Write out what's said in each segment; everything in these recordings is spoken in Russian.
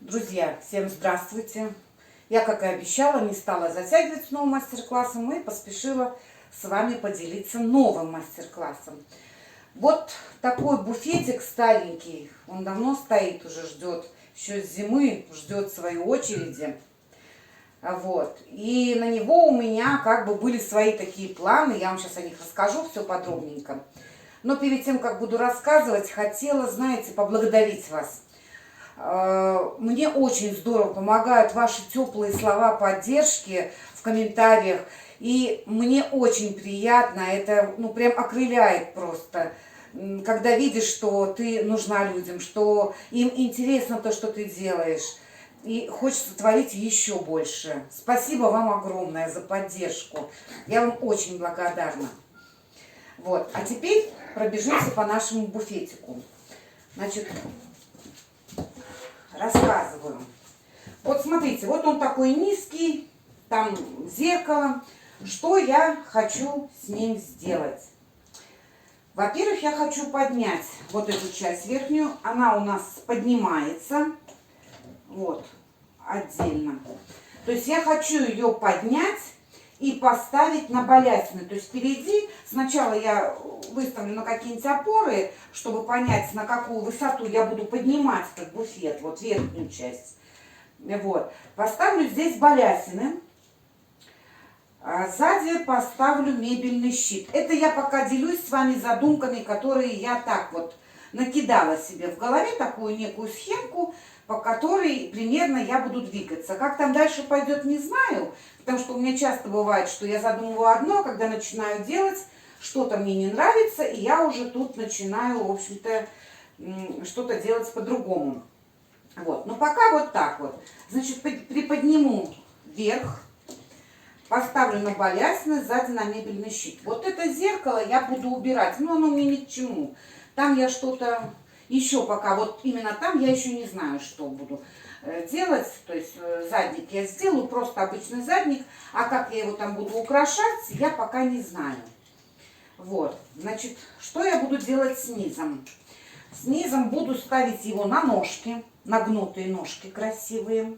Друзья, всем здравствуйте! Я, как и обещала, не стала затягивать с новым мастер-классом и поспешила с вами поделиться новым мастер-классом. Вот такой буфетик старенький, он давно стоит, уже ждет, еще с зимы ждет своей очереди. Вот. И на него у меня как бы были свои такие планы, я вам сейчас о них расскажу все подробненько. Но перед тем, как буду рассказывать, хотела, знаете, поблагодарить вас. Мне очень здорово помогают ваши теплые слова поддержки в комментариях. И мне очень приятно, это прям окрыляет просто, когда видишь, что ты нужна людям, что им интересно то, что ты делаешь. И хочется творить еще больше. Спасибо вам огромное за поддержку. Я вам очень благодарна. Вот. А теперь пробежимся по нашему буфетику. Значит, рассказываю. Вот смотрите, вот он такой низкий, там зеркало. Что я хочу с ним сделать? Во-первых, я хочу поднять вот эту часть верхнюю. Она у нас поднимается. Вот, отдельно. То есть я хочу ее поднять и поставить на балясины. То есть впереди сначала я выставлю на какие-нибудь опоры, чтобы понять, на какую высоту я буду поднимать этот буфет, вот верхнюю часть. Вот. Поставлю здесь балясины. А сзади поставлю мебельный щит. Это я пока делюсь с вами задумками, которые я так вот накидала себе в голове, такую некую схемку, по которой примерно я буду двигаться. Как там дальше пойдет, не знаю, потому что у меня часто бывает, что я задумываю одно, а когда начинаю делать, что-то мне не нравится, и я уже тут начинаю, в общем-то, что-то делать по-другому. Вот, но пока вот так вот. Значит, приподниму вверх, поставлю на балясины, сзади на мебельный щит. Вот это зеркало я буду убирать, но оно мне ни к чему. Там я что-то еще пока, вот именно там я еще не знаю, что буду делать. То есть задник я сделаю, просто обычный задник. А как я его там буду украшать, я пока не знаю. Вот, значит, что я буду делать снизом? Снизом буду ставить его на ножки, на гнутые ножки красивые.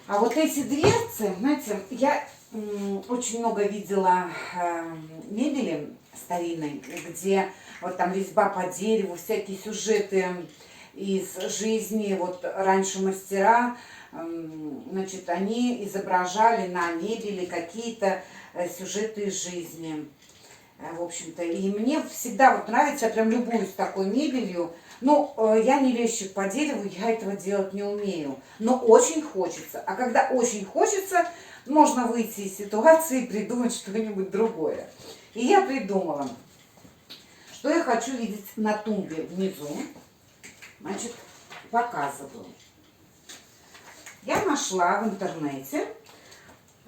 А вот эти дверцы, знаете, я очень много видела мебели старинной, где вот там резьба по дереву, всякие сюжеты из жизни. Вот раньше мастера, значит, они изображали на мебели какие-то сюжеты из жизни. В общем-то, и мне всегда вот нравится, я прям любуюсь такой мебелью. Но я не резчик по дереву, я этого делать не умею. Но очень хочется. А когда очень хочется, можно выйти из ситуации и придумать что-нибудь другое. И я придумала, что я хочу видеть на тумбе внизу. Значит, показываю. Я нашла в интернете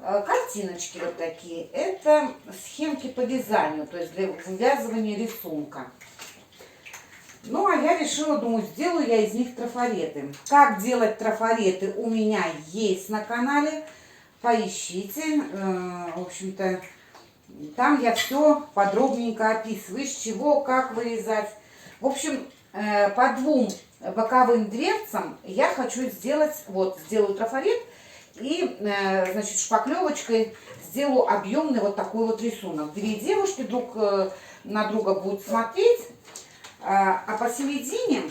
картиночки вот такие. Это схемки по вязанию, то есть для вывязывания рисунка. Ну, а я решила, думаю, сделаю я из них трафареты. Как делать трафареты у меня есть на канале. Поищите. В общем-то, там я все подробненько описываю, из чего, как вырезать. В общем, по двум боковым дверцам я хочу сделать, вот, сделаю трафарет. И, значит, шпаклевочкой сделаю объемный вот такой вот рисунок. Две девушки друг на друга будут смотреть. А посередине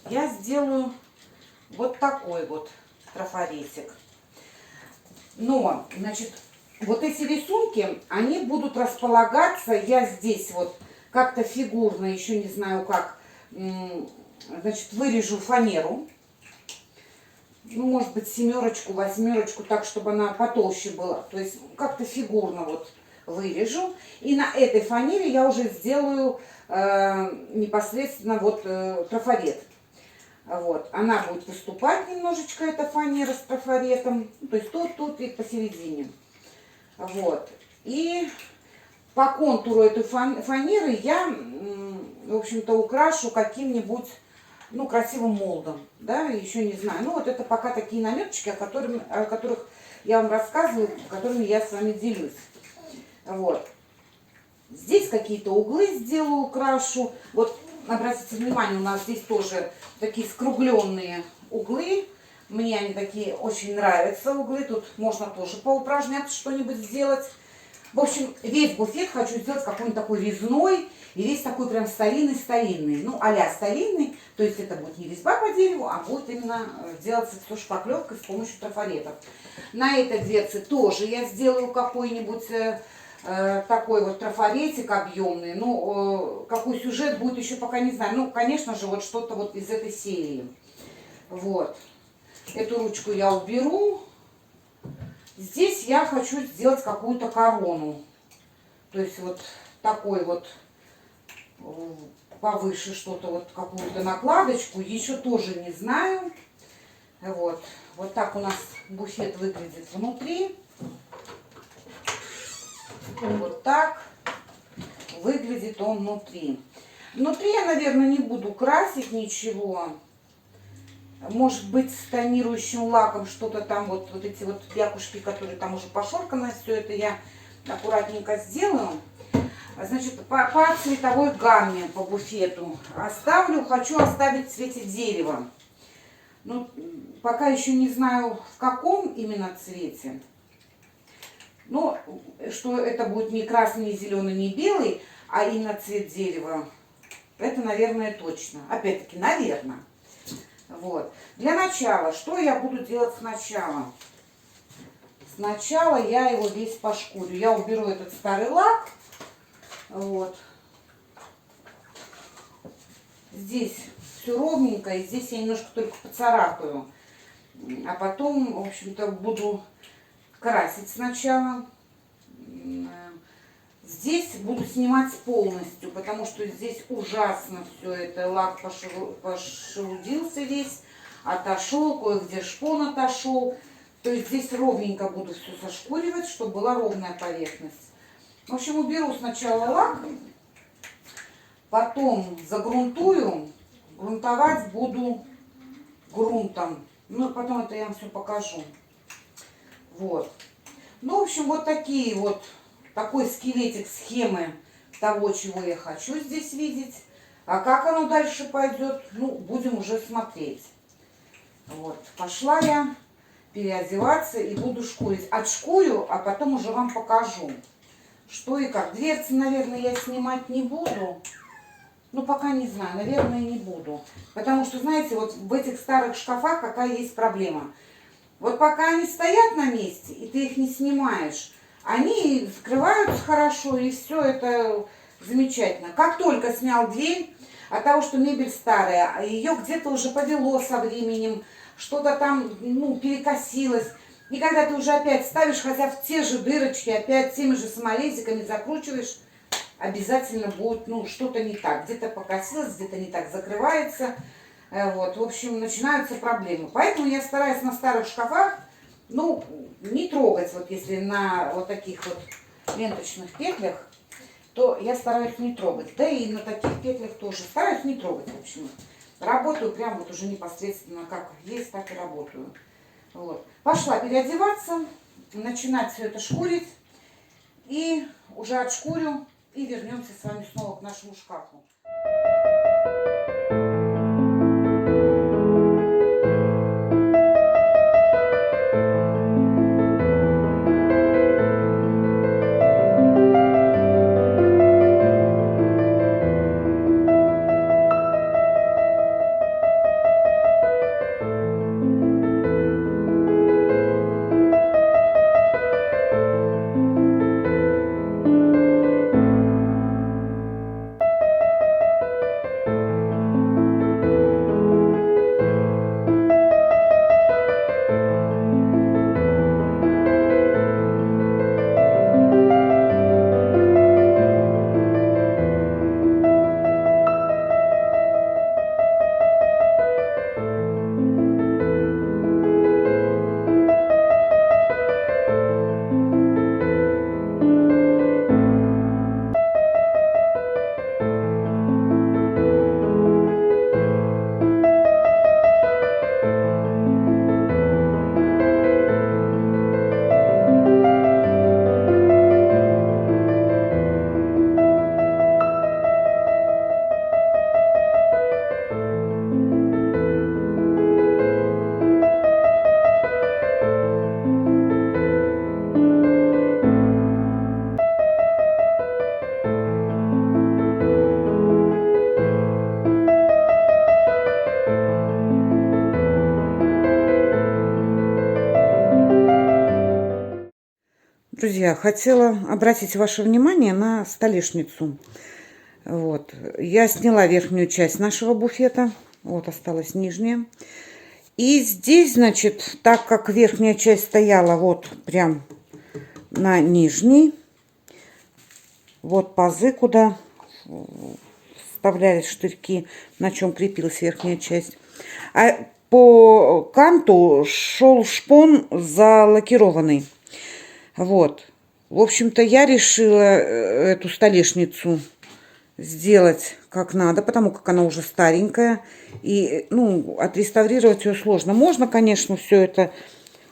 я сделаю вот такой вот трафаретик. Но, значит, вот эти рисунки, они будут располагаться, я здесь вот как-то фигурно, еще не знаю как, значит, вырежу фанеру. Ну, может быть, семерочку, восьмерочку, так, чтобы она потолще была. То есть как-то фигурно вот вырежу. И на этой фанере я уже сделаю непосредственно вот трафарет. Вот. Она будет выступать немножечко, эта фанера с трафаретом. То есть тут и посередине. Вот. И по контуру этой фанеры я, в общем-то, украшу каким-нибудь, ну, красивым молдом, да, еще не знаю. Ну, вот это пока такие наметочки, о которых я вам рассказываю, которыми я с вами делюсь. Вот. Здесь какие-то углы сделаю, украшу. Вот обратите внимание, у нас здесь тоже такие скругленные углы. Мне они такие очень нравятся, углы. Тут можно тоже поупражняться, что-нибудь сделать. В общем, весь буфет хочу сделать какой-нибудь такой резной. И весь такой прям старинный-старинный. Ну, а-ля старинный. То есть это будет не резьба по дереву, а будет именно делаться все шпаклевкой с помощью трафаретов. На этой дверце тоже я сделаю какой-нибудь такой вот трафаретик объемный. Ну, какой сюжет будет, еще пока не знаю. Ну, конечно же, вот что-то вот из этой серии. Вот. Эту ручку я уберу. Здесь я хочу сделать какую-то корону. То есть вот такой вот повыше что-то, вот какую-то накладочку. Еще тоже не знаю. Вот. Вот так у нас буфет выглядит внутри. Вот так выглядит он внутри. Внутри я, наверное, не буду красить ничего. Может быть, с тонирующим лаком что-то там, вот эти вот пякушки, которые там уже пошорканы, все это я аккуратненько сделаю. Значит, по цветовой гамме, по буфету хочу оставить в цвете дерева. Ну, пока еще не знаю, в каком именно цвете. Но что это будет не красный, не зеленый, не белый, а именно цвет дерева, это, наверное, точно. Опять-таки, наверное. Вот. Для начала, что я буду делать сначала? Сначала я его весь пошкурю. Я уберу этот старый лак. Вот. Здесь все ровненько, и здесь я немножко только поцарапаю. А потом, в общем-то, буду красить сначала. Здесь буду снимать полностью, потому что здесь ужасно все это. Лак пошелудился весь, отошел, кое-где шпон отошел. То есть здесь ровненько буду все зашкуривать, чтобы была ровная поверхность. В общем, уберу сначала лак, потом загрунтую. Грунтовать буду грунтом. Ну, потом это я вам все покажу. Вот. Ну, в общем, вот такие вот, такой скелетик схемы того, чего я хочу здесь видеть. А как оно дальше пойдет, ну, будем уже смотреть. Вот. Пошла я переодеваться и буду шкурить. Отшкурю, а потом уже вам покажу, что и как. Дверцы, наверное, я снимать не буду. Ну, пока не знаю, наверное, не буду. Потому что, знаете, вот в этих старых шкафах какая есть проблема. Вот пока они стоят на месте, и ты их не снимаешь, они закрываются хорошо, и все это замечательно. Как только снял дверь, от того, что мебель старая, ее где-то уже повело со временем, что-то там, ну, перекосилось. И когда ты уже опять ставишь, хотя в те же дырочки, опять теми же саморезиками закручиваешь, обязательно будет, ну, что-то не так. Где-то покосилось, где-то не так закрывается. Вот, в общем, начинаются проблемы. Поэтому я стараюсь на старых шкафах, ну, не трогать, вот если на вот таких вот ленточных петлях, то я стараюсь не трогать. Да и на таких петлях тоже стараюсь не трогать, в общем. Работаю прям вот уже непосредственно как есть, так и работаю. Вот. Пошла переодеваться, начинать все это шкурить. И уже отшкурю и вернемся с вами снова к нашему шкафу. Друзья, хотела обратить ваше внимание на столешницу. Вот. Я сняла верхнюю часть нашего буфета. Вот осталась нижняя. И здесь, значит, так как верхняя часть стояла вот прям на нижней, вот пазы, куда вставлялись штырьки, на чем крепилась верхняя часть. А по канту шел шпон залакированный. Вот. В общем-то, я решила эту столешницу сделать как надо, потому как она уже старенькая. И, ну, отреставрировать ее сложно. Можно, конечно, все это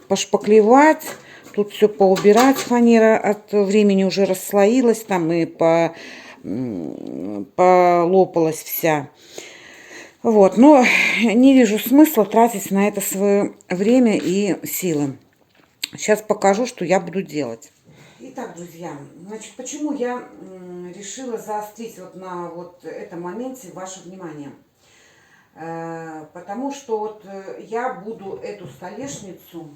пошпаклевать. Тут все поубирать. Фанера от времени уже расслоилась там и полопалась вся. Вот. Но не вижу смысла тратить на это свое время и силы. Сейчас покажу, что я буду делать. Итак, друзья, значит, почему я решила заострить вот на вот этом моменте ваше внимание? Потому что вот я буду эту столешницу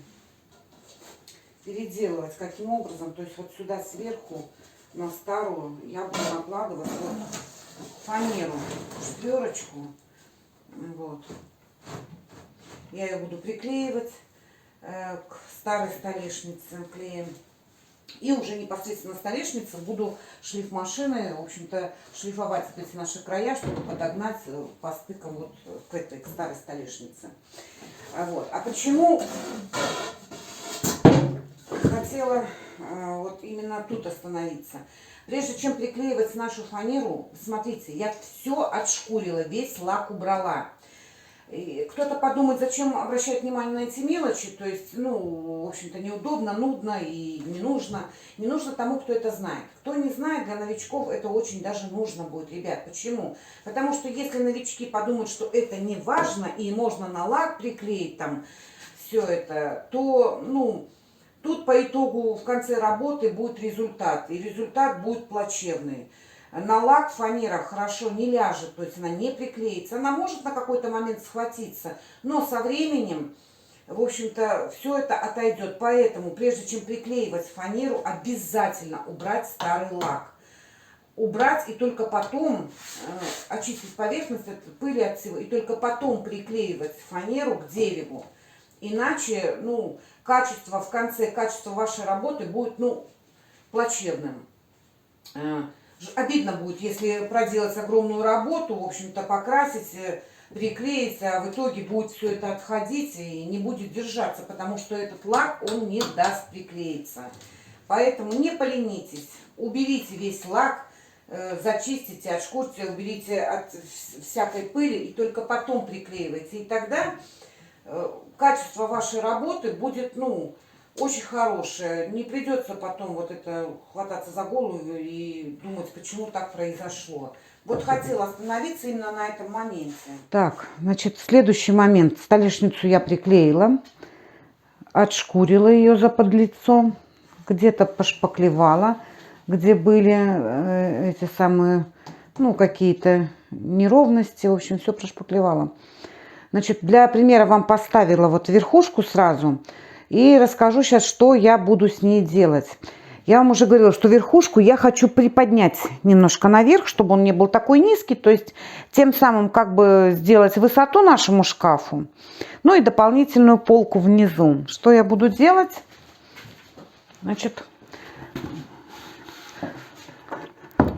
переделывать. Каким образом? То есть вот сюда сверху на старую я буду накладывать вот фанеру, четверочку. Вот. Я ее буду приклеивать к старой столешнице клеем. И уже непосредственно столешницу буду шлифмашиной, в общем-то, шлифовать вот эти наши края, чтобы подогнать по стыкам вот к этой к старой столешнице. Вот. А почему хотела вот именно тут остановиться? Прежде чем приклеивать нашу фанеру, смотрите, я все отшкурила, весь лак убрала. Кто-то подумает, зачем обращать внимание на эти мелочи, то есть, ну, в общем-то, неудобно, нудно и не нужно. Не нужно тому, кто это знает. Кто не знает, для новичков это очень даже нужно будет, ребят. Почему? Потому что если новички подумают, что это не важно и можно на лак приклеить там все это, то, ну, тут по итогу в конце работы будет результат, и результат будет плачевный. На лак фанера хорошо не ляжет, то есть она не приклеится. Она может на какой-то момент схватиться, но со временем, в общем-то, все это отойдет. Поэтому, прежде чем приклеивать фанеру, обязательно убрать старый лак. Убрать и только потом очистить поверхность от пыли, от всего, и только потом приклеивать фанеру к дереву. Иначе, ну, качество в конце, качество вашей работы будет, ну, плачевным. Обидно будет, если проделать огромную работу, в общем-то, покрасить, приклеить, а в итоге будет все это отходить и не будет держаться, потому что этот лак, он не даст приклеиться. Поэтому не поленитесь, уберите весь лак, зачистите, отшкурьте, уберите от всякой пыли и только потом приклеивайте. И тогда качество вашей работы будет, ну, очень хорошая. Не придется потом вот это хвататься за голову и думать, почему так произошло. Вот хотела остановиться именно на этом моменте. Так, значит, следующий момент. Столешницу я приклеила, отшкурила ее за подлицо, где-то пошпаклевала, где были эти самые, ну, какие-то неровности. В общем, все прошпаклевала. Значит, для примера вам поставила вот верхушку сразу. И расскажу сейчас, что я буду с ней делать. Я вам уже говорила, что верхушку я хочу приподнять немножко наверх, чтобы он не был такой низкий. То есть тем самым как бы сделать высоту нашему шкафу. Ну и дополнительную полку внизу. Что я буду делать? Значит,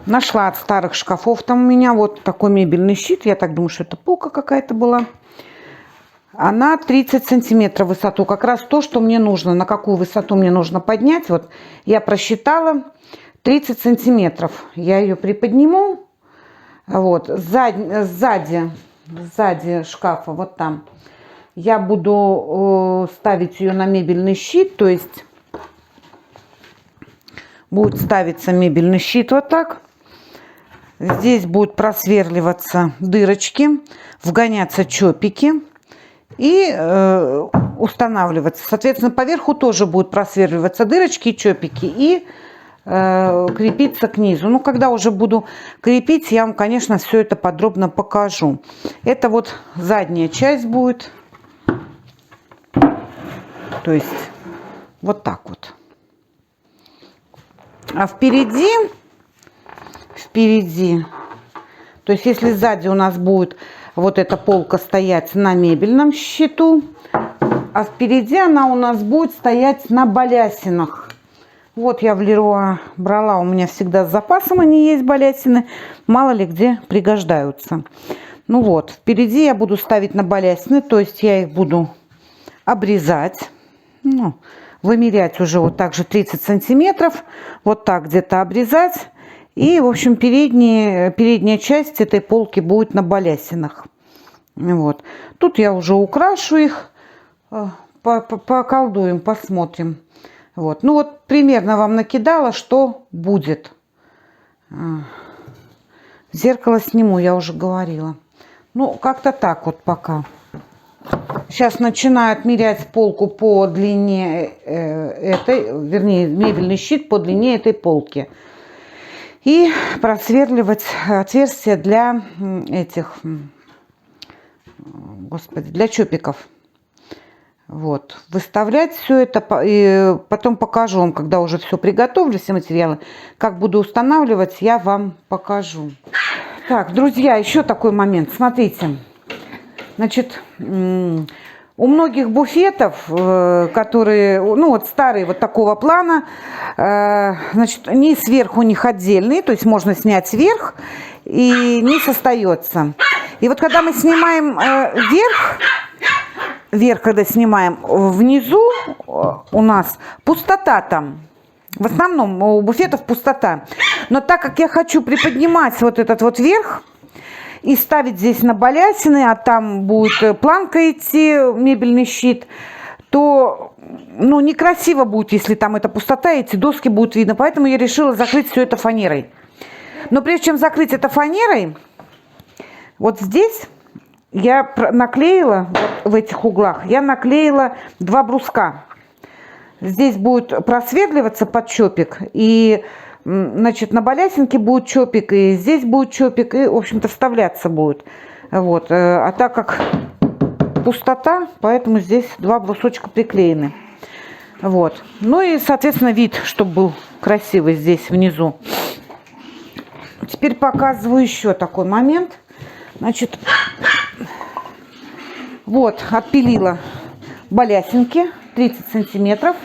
нашла от старых шкафов там у меня вот такой мебельный щит. Я так думаю, что это полка какая-то была. Она 30 сантиметров в высоту. Как раз то, что мне нужно. На какую высоту мне нужно поднять. Вот я просчитала 30 сантиметров. Я ее приподниму. Вот. Сзади шкафа, вот там, я буду ставить ее на мебельный щит. То есть будет ставиться мебельный щит вот так. Здесь будут просверливаться дырочки, вгоняться чопики. И устанавливаться. Соответственно, поверху тоже будут просверливаться дырочки и чопики. И крепиться к низу. Ну, когда уже буду крепить, я вам, конечно, все это подробно покажу. Это вот задняя часть будет. То есть, вот так вот. А впереди, то есть если сзади у нас будет вот эта полка стоять на мебельном щиту, а впереди она у нас будет стоять на балясинах. Вот я в Леруа брала, у меня всегда с запасом они есть, балясины, мало ли где пригождаются. Ну вот, впереди я буду ставить на балясины, то есть я их буду обрезать, ну, вымерять уже вот так же 30 сантиметров, вот так где-то обрезать. И, в общем, передняя часть этой полки будет на балясинах. Вот. Тут я уже украшу их, поколдуем, посмотрим. Вот. Ну вот примерно вам накидала, что будет. Зеркало сниму, я уже говорила. Ну, как-то так вот пока. Сейчас начинаю отмерять полку по длине вернее, мебельный щит по длине этой полки. И просверливать отверстия для этих, господи, для чопиков. Вот. Выставлять все это, и потом покажу вам, когда уже все приготовлю, все материалы. Как буду устанавливать, я вам покажу. Так, друзья, еще такой момент. Смотрите. Значит, у многих буфетов, которые, ну вот старые вот такого плана, значит, низ сверху у них отдельный, то есть можно снять верх, и низ остается. И вот когда мы снимаем верх, когда снимаем, внизу у нас пустота там. В основном у буфетов пустота. Но так как я хочу приподнимать вот этот вот верх и ставить здесь на балясины, а там будет планка идти, мебельный щит, то, ну, некрасиво будет, если там эта пустота, эти доски будут видно. Поэтому я решила закрыть все это фанерой. Но прежде чем закрыть это фанерой, вот здесь я наклеила, вот в этих углах, я наклеила 2 бруска. Здесь будет просверливаться под чопик, и, значит, на балясинке будет чопик, и здесь будет чопик, и, в общем-то, вставляться будет. Вот. А так как пустота, поэтому здесь 2 брусочка приклеены. Вот. Ну и, соответственно, вид, чтобы был красивый здесь внизу. Теперь показываю еще такой момент. Значит, вот, отпилила балясинки 30 сантиметров.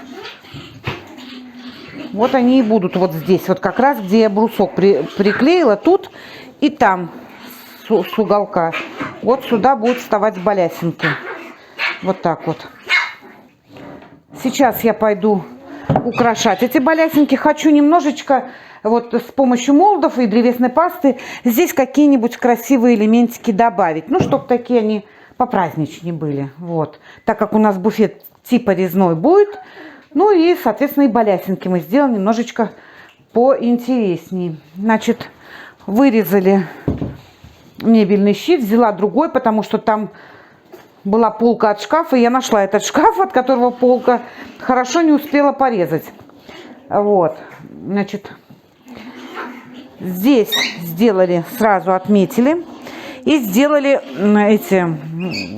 Вот они и будут вот здесь, вот как раз, где я брусок приклеила, тут и там с уголка. Вот сюда будут вставать балясинки. Вот так вот. Сейчас я пойду украшать эти балясинки. Хочу немножечко вот с помощью молдов и древесной пасты здесь какие-нибудь красивые элементики добавить. Ну, чтобы такие они попраздничнее были. Вот. Так как у нас буфет типа резной будет. Ну и, соответственно, и балясинки мы сделаем немножечко поинтереснее. Значит, вырезали мебельный щит, взяла другой, потому что там была полка от шкафа, и я нашла этот шкаф, от которого полка, хорошо не успела порезать. Вот, значит, здесь сделали, сразу отметили и сделали эти,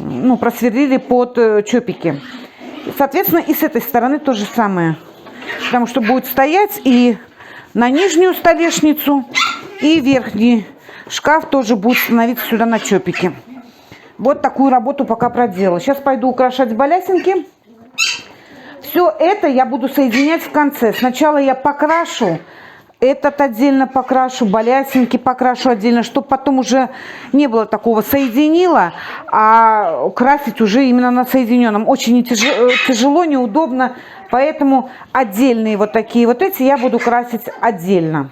ну, просверлили под чопики. Соответственно, и с этой стороны то же самое, потому что будет стоять и на нижнюю столешницу, и верхний шкаф тоже будет становиться сюда на чопики. Вот такую работу пока проделала. Сейчас пойду украшать балясинки. Все это я буду соединять в конце. Сначала я покрашу этот отдельно, покрашу балясинки, покрашу отдельно, чтобы потом уже не было такого соединила, а красить уже именно на соединенном. Очень тяжело, неудобно, поэтому отдельные вот такие вот эти я буду красить отдельно,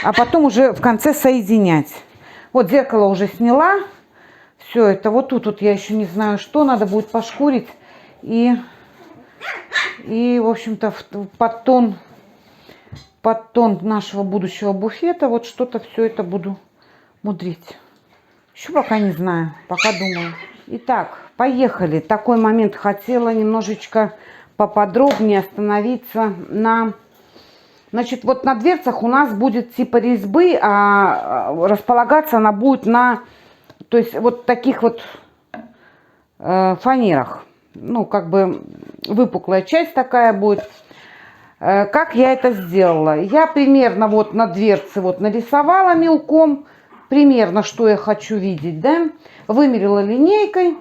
а потом уже в конце соединять. Вот зеркало уже сняла. Все это вот тут я еще не знаю, что надо будет пошкурить и в общем-то под тон нашего будущего буфета вот что-то все это буду мудрить. Еще пока не знаю, пока думаю. Итак, поехали. Такой момент хотела немножечко поподробнее остановиться на... Значит, вот на дверцах у нас будет типа резьбы, а располагаться она будет на, то есть вот таких вот фанерах. Ну, как бы выпуклая часть такая будет. Как я это сделала? Я примерно вот на дверце вот нарисовала мелком, примерно, что я хочу видеть, да? Вымерила линейкой,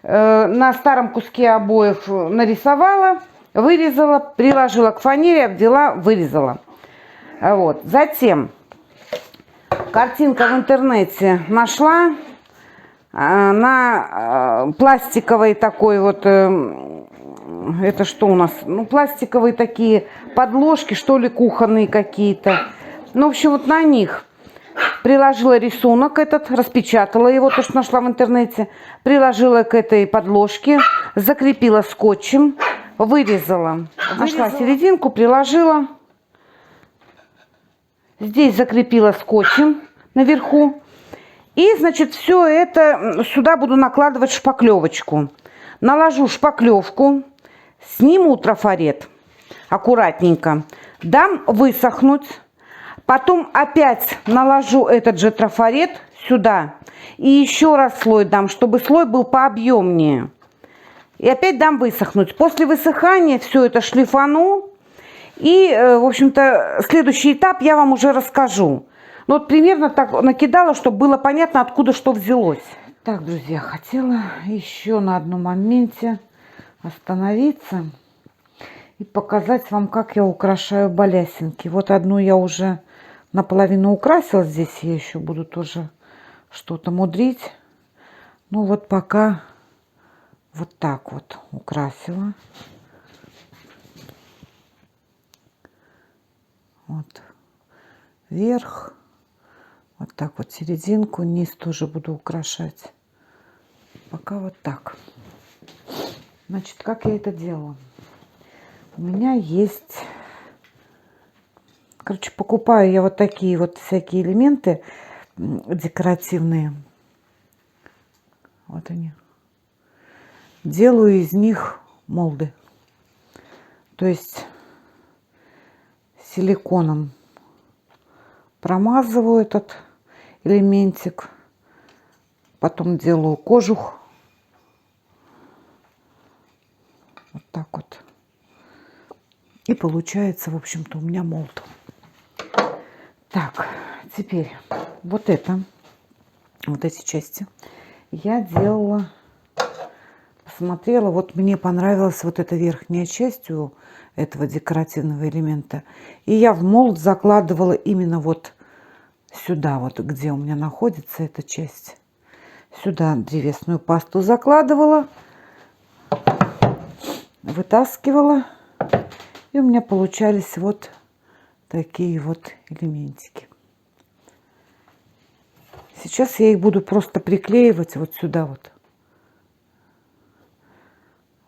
на старом куске обоев нарисовала, вырезала, приложила к фанере, обвела, вырезала. Вот. Затем картинка в интернете нашла на пластиковой такой вот, это что у нас? Ну, пластиковые такие подложки, что ли, кухонные какие-то. Ну, в общем, вот на них приложила рисунок этот, распечатала его, то, что нашла в интернете, приложила к этой подложке, закрепила скотчем, вырезала. Нашла серединку, приложила. Здесь закрепила скотчем наверху. И, значит, все это сюда буду накладывать шпаклевочку. Наложу шпаклевку, сниму трафарет аккуратненько, дам высохнуть. Потом опять наложу этот же трафарет сюда. И еще раз слой дам, чтобы слой был пообъемнее. И опять дам высохнуть. После высыхания все это шлифану. И, в общем-то, следующий этап я вам уже расскажу. Ну, вот примерно так накидала, чтобы было понятно, откуда что взялось. Так, друзья, хотела еще на одном моменте остановиться и показать вам, как я украшаю балясинки. Вот одну я уже наполовину украсила. Здесь я еще буду тоже что-то мудрить. Ну, вот пока вот так вот украсила. Вот вверх, вот так вот серединку, низ тоже буду украшать. Пока вот так. Значит, как я это делала? У меня есть, короче, покупаю я вот такие вот всякие элементы декоративные. Вот они. Делаю из них молды. То есть силиконом промазываю этот элементик, потом делаю кожух, вот так вот, и получается, в общем-то, у меня молд. Так, теперь вот это, вот эти части я делала, посмотрела, вот мне понравилась вот эта верхняя часть у этого декоративного элемента. И я в молд закладывала именно вот сюда, вот где у меня находится эта часть. Сюда древесную пасту закладывала, вытаскивала. И у меня получались вот такие вот элементики. Сейчас я их буду просто приклеивать вот сюда вот.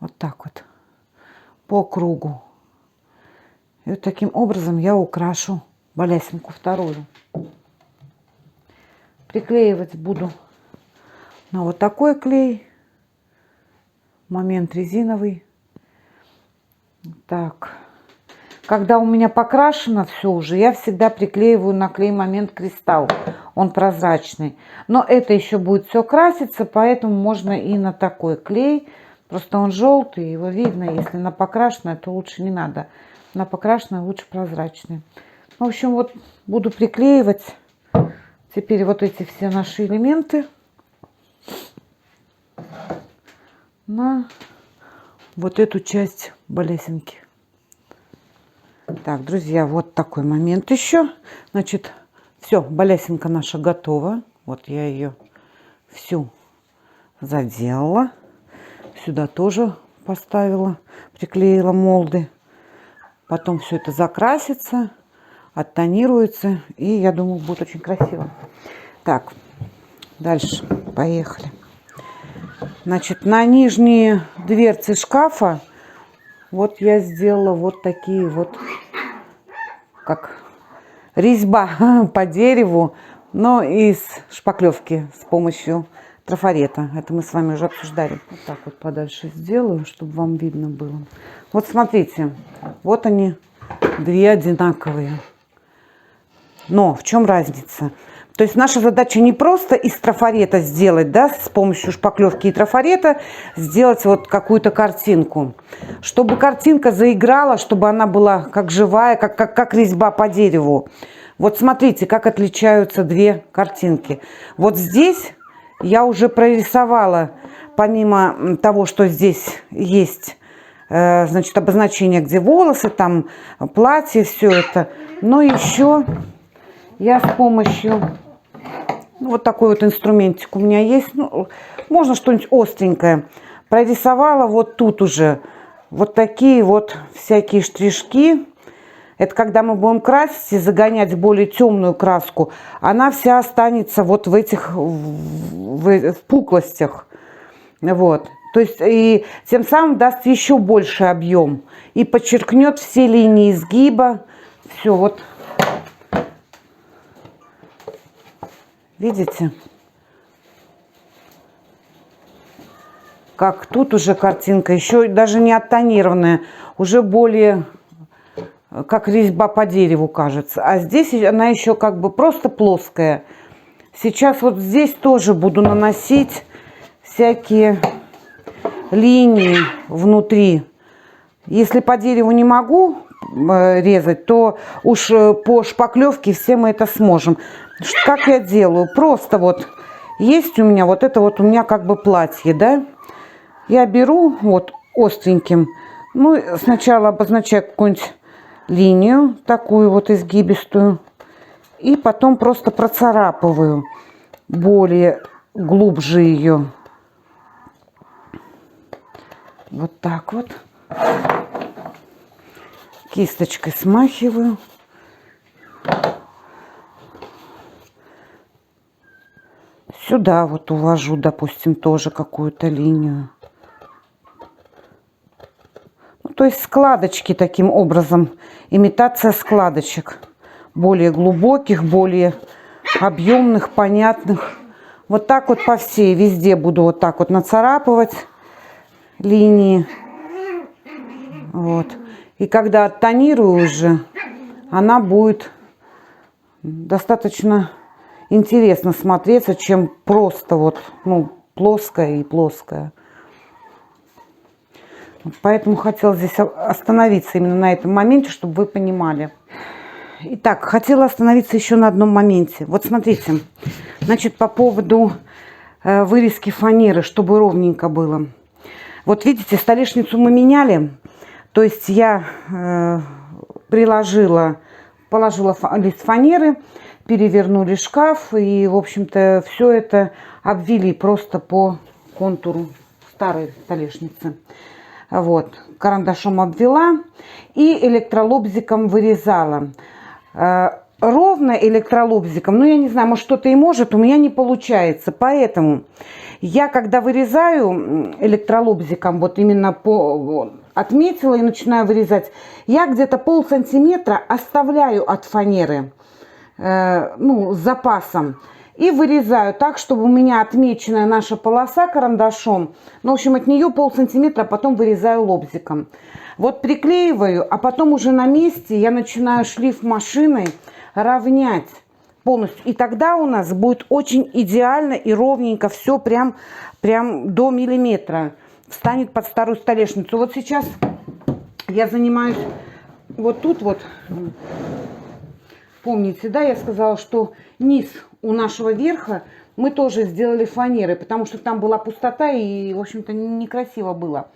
Вот так вот. По кругу. И вот таким образом я украшу балясинку вторую. Приклеивать буду на вот такой клей. Момент резиновый. Так. Когда у меня покрашено все уже, я всегда приклеиваю на клей момент кристалл. Он прозрачный. Но это еще будет все краситься, поэтому можно и на такой клей. Просто он желтый, его видно. Если на покрашенное, то лучше не надо. На покрашенное лучше прозрачный. В общем, вот буду приклеивать теперь вот эти все наши элементы на вот эту часть балясинки. Так, друзья, вот такой момент еще. Значит, все, балясинка наша готова. Вот я ее всю заделала. Сюда тоже поставила, приклеила молды. Потом все это закрасится, оттонируется. И я думаю, будет очень красиво. Так, дальше поехали. Значит, на нижние дверцы шкафа вот я сделала вот такие вот, как резьба по дереву, но из шпаклевки с помощью трафарета. Это мы с вами уже обсуждали. Вот так вот подальше сделаю, чтобы вам видно было. Вот смотрите, вот они, две одинаковые. Но в чем разница? То есть наша задача не просто из трафарета сделать, да, с помощью шпаклевки и трафарета сделать вот какую-то картинку. Чтобы картинка заиграла, чтобы она была как живая, как резьба по дереву. Вот смотрите, как отличаются две картинки. Вот здесь я уже прорисовала, помимо того, что здесь есть, значит, обозначение, где волосы, там платье, все это. Но еще я с помощью... Ну, вот такой вот инструментик у меня есть. Ну, можно что-нибудь остренькое. Прорисовала вот тут уже вот такие вот всякие штришки. Это когда мы будем красить и загонять в более темную краску, она вся останется вот в этих в пуклостях. Вот. То есть и тем самым даст еще больше объем. И подчеркнет все линии изгиба. Все, вот. Видите? Как тут уже картинка, еще даже не оттонированная, уже более как резьба по дереву кажется. А здесь она еще как бы просто плоская. Сейчас вот здесь тоже буду наносить всякие линии внутри. Если по дереву не могу резать, то уж по шпаклевке все мы это сможем. Как я делаю? Просто вот есть у меня вот это вот у меня как бы платье, да? Я беру вот остреньким, ну сначала обозначаю какую-нибудь линию, такую вот изгибистую, и потом просто процарапываю более глубже ее. Вот так вот. Кисточкой смахиваю. Сюда вот увожу, допустим, тоже какую-то линию. Ну, то есть складочки таким образом. Имитация складочек. Более глубоких, более объемных, понятных. Вот так вот по всей, везде буду вот так вот нацарапывать линии. Вот. И когда оттонирую уже, она будет достаточно интересно смотреться, чем просто вот, ну, плоская и плоская. Поэтому хотела здесь остановиться именно на этом моменте, чтобы вы понимали. Итак, хотела остановиться еще на одном моменте. Вот смотрите, значит, по поводу вырезки фанеры, чтобы ровненько было. Вот видите, столешницу мы меняли. То есть я положила лист фанеры, перевернули шкаф и, в общем-то, все это обвели просто по контуру старой столешницы. Вот, карандашом обвела и электролобзиком вырезала. Ровно электролобзиком, ну, я не знаю, может, что-то и может, у меня не получается. Поэтому я, когда вырезаю электролобзиком, вот именно отметила и начинаю вырезать, я где-то полсантиметра оставляю от фанеры, ну, с запасом. И вырезаю так, чтобы у меня отмеченная наша полоса карандашом, ну, в общем, от нее полсантиметра, а потом вырезаю лобзиком. Вот приклеиваю, а потом уже на месте я начинаю шлиф машиной равнять полностью. И тогда у нас будет очень идеально и ровненько все прям до миллиметра. Встанет под старую столешницу. Вот сейчас я занимаюсь вот тут вот. Помните, да, я сказала, что низ у нашего верха мы тоже сделали фанерой, потому что там была пустота и, в общем-то, некрасиво было.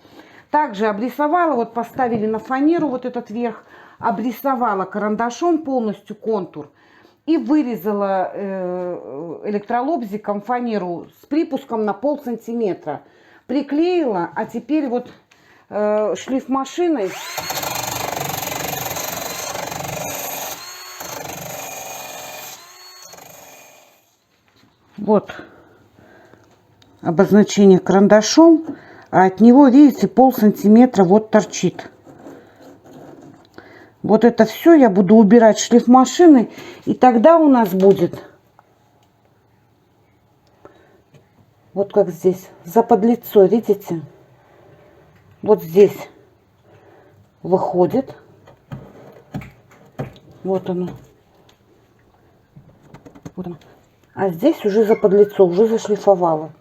Также обрисовала, вот поставили на фанеру вот этот верх, обрисовала карандашом полностью контур и вырезала электролобзиком фанеру с припуском на полсантиметра. Приклеила, а теперь вот шлиф машиной. Вот обозначение карандашом, а от него, видите, полсантиметра вот торчит. Вот это все я буду убирать шлиф машины, и тогда у нас будет вот как здесь, заподлицо, видите? Вот здесь выходит. Вот оно. Вот оно. А здесь уже заподлицо, уже зашлифовала.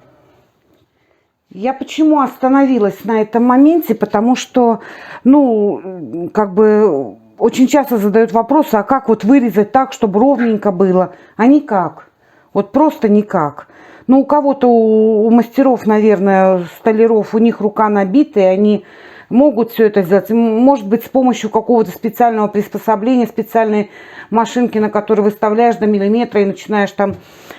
Я почему остановилась на этом моменте? Потому что, ну, как бы очень часто задают вопросы, а как вот вырезать так, чтобы ровненько было? А никак. Вот просто никак. Ну, у кого-то, у мастеров, наверное, столяров, у них рука набитая, они могут все это сделать. Может быть, с помощью какого-то специального приспособления, специальной машинки, на которой выставляешь до миллиметра и начинаешь там,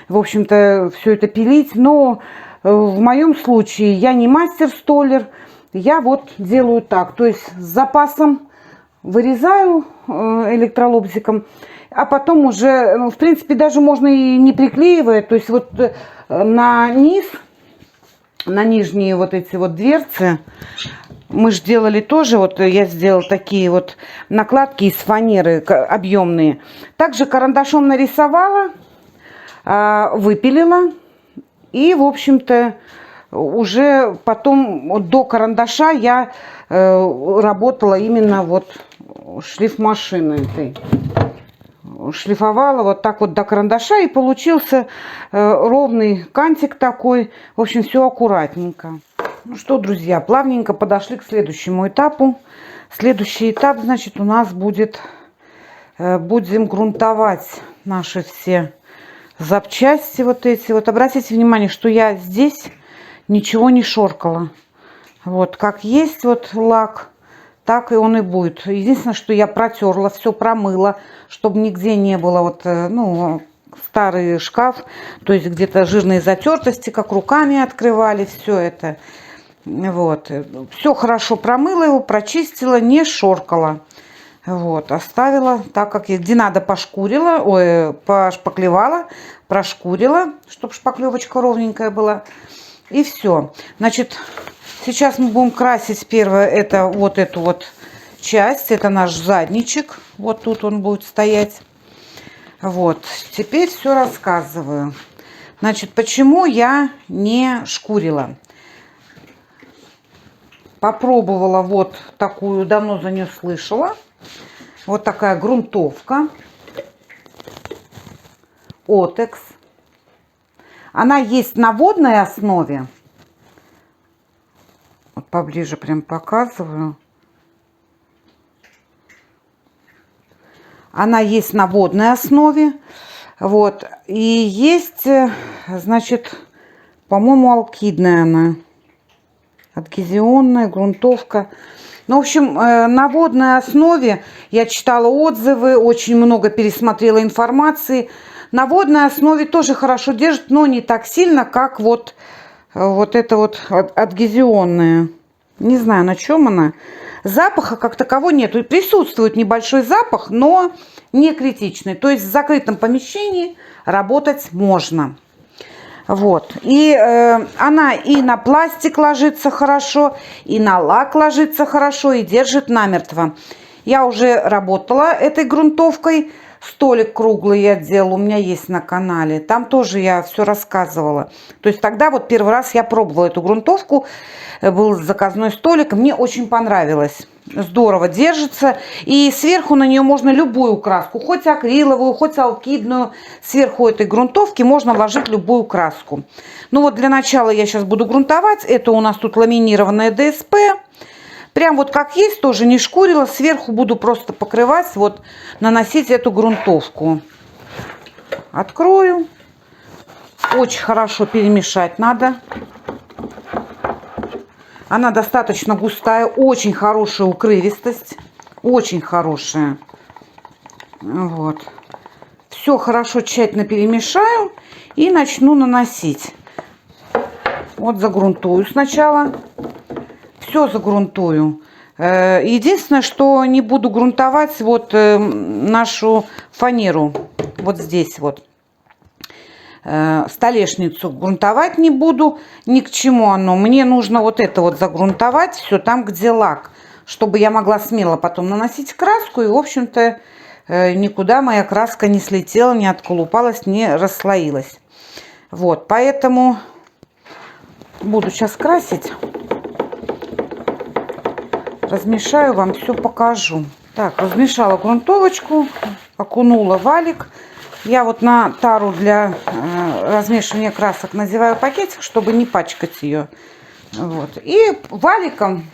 в общем-то, все это пилить. Но в моем случае я не мастер-столяр, я вот делаю так. То есть с запасом вырезаю электролобзиком, а потом уже, ну, в принципе, даже можно и не приклеивая. То есть вот на низ, на нижние вот эти вот дверцы, мы же делали тоже, вот я сделала такие вот накладки из фанеры объемные. Также карандашом нарисовала, выпилила. И, в общем-то, уже потом до карандаша я работала именно вот шлифмашиной этой. Шлифовала вот так вот до карандаша, и получился ровный кантик такой. В общем, все аккуратненько. Ну что, друзья, плавненько подошли к следующему этапу. Следующий этап, значит, у нас будет, будем грунтовать наши все запчасти вот эти. Вот обратите внимание, что я здесь ничего не шоркала. Вот как есть вот лак, так и он и будет. Единственное, что я протерла, все промыла, чтобы нигде не было вот, ну, старый шкаф, то есть где-то жирные затертости, как руками открывали, все это. Вот. Все хорошо промыла его, прочистила, не шоркала. Вот, оставила так, как я, где надо, пошкурила, ой, пошпаклевала, прошкурила, чтобы шпаклевочка ровненькая была. И все. Значит, сейчас мы будем красить первое, это вот эту вот часть, это наш задничек. Вот тут он будет стоять. Вот, теперь все рассказываю. Значит, почему я не шкурила? Попробовала вот такую, давно за нее слышала. Вот такая грунтовка. Отекс. Она есть на водной основе. Вот поближе прям показываю. Она есть на водной основе. Вот. И есть, значит, по-моему, алкидная она. Адгезионная грунтовка. Ну, в общем, на водной основе я читала отзывы, очень много пересмотрела информации. На водной основе тоже хорошо держит, но не так сильно, как вот это вот адгезионная. Не знаю, на чем она. Запаха как такового нет. Присутствует небольшой запах, но не критичный. То есть в закрытом помещении работать можно. Вот. И она и на пластик ложится хорошо, и на лак ложится хорошо, и держит намертво. Я уже работала этой грунтовкой. Столик круглый я делала, у меня есть на канале. Там тоже я все рассказывала. То есть тогда вот первый раз я пробовала эту грунтовку. Был заказной столик, мне очень понравилось. Здорово держится. И сверху на нее можно любую краску, хоть акриловую, хоть алкидную. Сверху этой грунтовки можно ложить любую краску. Ну вот для начала я сейчас буду грунтовать. Это у нас тут ламинированная ДСП. Прям вот как есть, тоже не шкурила. Сверху буду просто покрывать, вот наносить эту грунтовку. Открою. Очень хорошо перемешать надо. Она достаточно густая, очень хорошая укрывистость. Очень хорошая. Вот. Все хорошо, тщательно перемешаю и начну наносить. Вот загрунтую сначала. Все загрунтую. Единственное, что не буду грунтовать вот нашу фанеру. Вот здесь вот. Столешницу грунтовать не буду. Ни к чему оно. Мне нужно вот это вот загрунтовать. Все там, где лак. Чтобы я могла смело потом наносить краску. И, в общем-то, никуда моя краска не слетела, не отколупалась, не расслоилась. Вот. Поэтому буду сейчас красить. Размешаю, вам все покажу. Так, размешала грунтовочку, окунула валик. Я вот на тару для размешивания красок надеваю пакетик, чтобы не пачкать ее. Вот. И валиком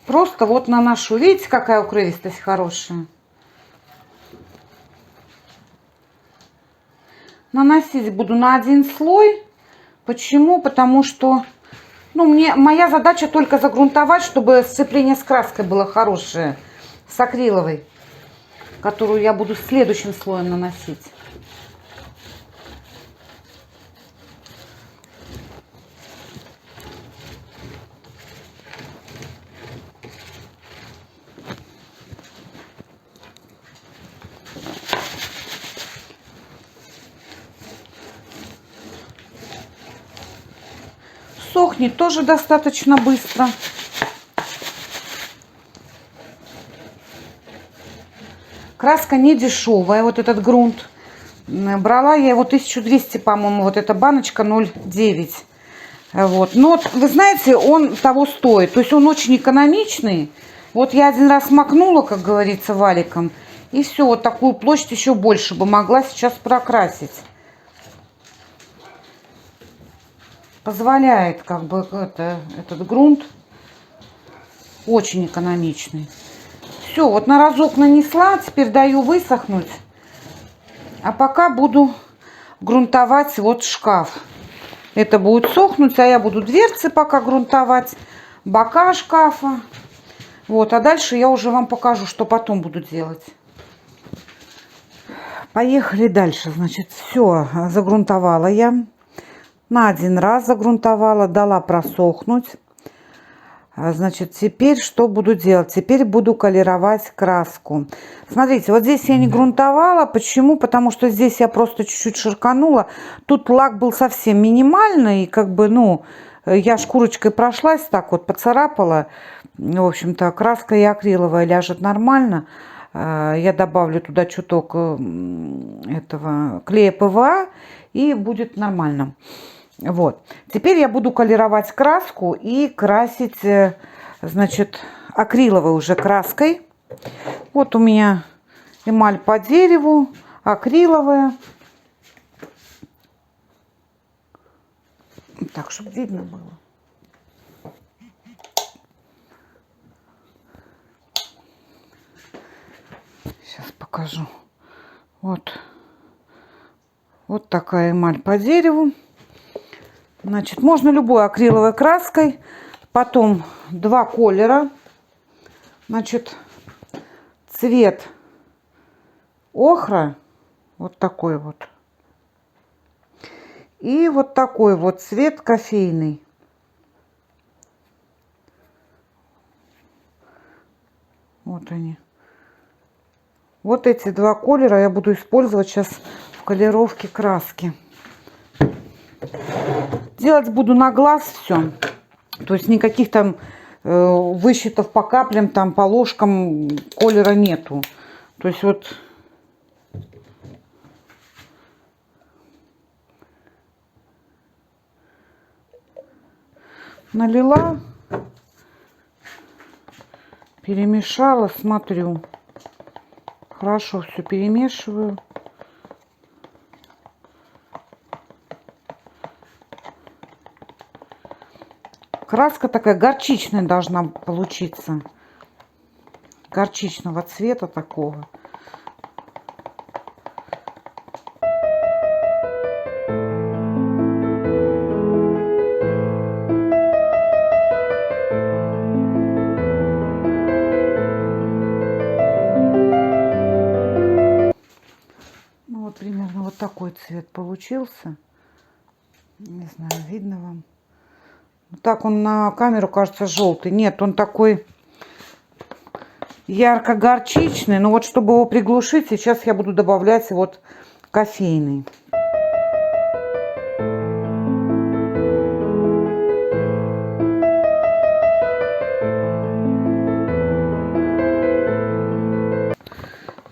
просто вот наношу. Видите, какая укрывистость хорошая. Наносить буду на один слой. Почему? Потому что моя задача только загрунтовать, чтобы сцепление с краской было хорошее. С акриловой. Которую я буду следующим слоем наносить. Сохнет тоже достаточно быстро. Краска не дешевая, вот этот грунт. Брала я его 1200, по-моему, вот эта баночка 0,9. Вот. Но вы знаете, он того стоит. То есть он очень экономичный. Вот я один раз макнула, как говорится, валиком. И все, вот такую площадь еще больше бы могла сейчас прокрасить. Позволяет как бы этот грунт. Очень экономичный. Все, вот на разок нанесла, теперь даю высохнуть. А пока буду грунтовать вот шкаф. Это будет сохнуть, а я буду дверцы пока грунтовать, бока шкафа. Вот, а дальше я уже вам покажу, что потом буду делать. Поехали дальше. Значит, все загрунтовала я. На один раз загрунтовала, дала просохнуть. Значит, теперь что буду делать? Теперь буду колеровать краску. Смотрите, вот здесь я не грунтовала. Почему? Потому что здесь я просто чуть-чуть ширканула. Тут лак был совсем минимальный. И как бы, я шкурочкой прошлась, так вот поцарапала. В общем-то, краска и акриловая ляжет нормально. Я добавлю туда чуток этого клея ПВА. И будет нормально. Вот. Теперь я буду колеровать краску и красить, значит, акриловой уже краской. Вот у меня эмаль по дереву, акриловая. Так, чтобы видно было. Сейчас покажу. Вот. Вот такая эмаль по дереву. Значит, можно любой акриловой краской. Потом два колера. Значит, цвет охра. Вот такой вот. И вот такой вот цвет кофейный. Вот они. Вот эти два колера я буду использовать сейчас в колеровке краски. Делать буду на глаз все. То есть никаких там высчетов по каплям, там по ложкам колера нету. То есть вот налила, перемешала, смотрю. Хорошо все перемешиваю. Краска такая горчичная должна получиться. Горчичного цвета такого. Ну вот примерно вот такой цвет получился. Не знаю, видно вам. Так он на камеру кажется желтый. Нет, он такой ярко-горчичный. Но вот чтобы его приглушить, сейчас я буду добавлять вот кофейный.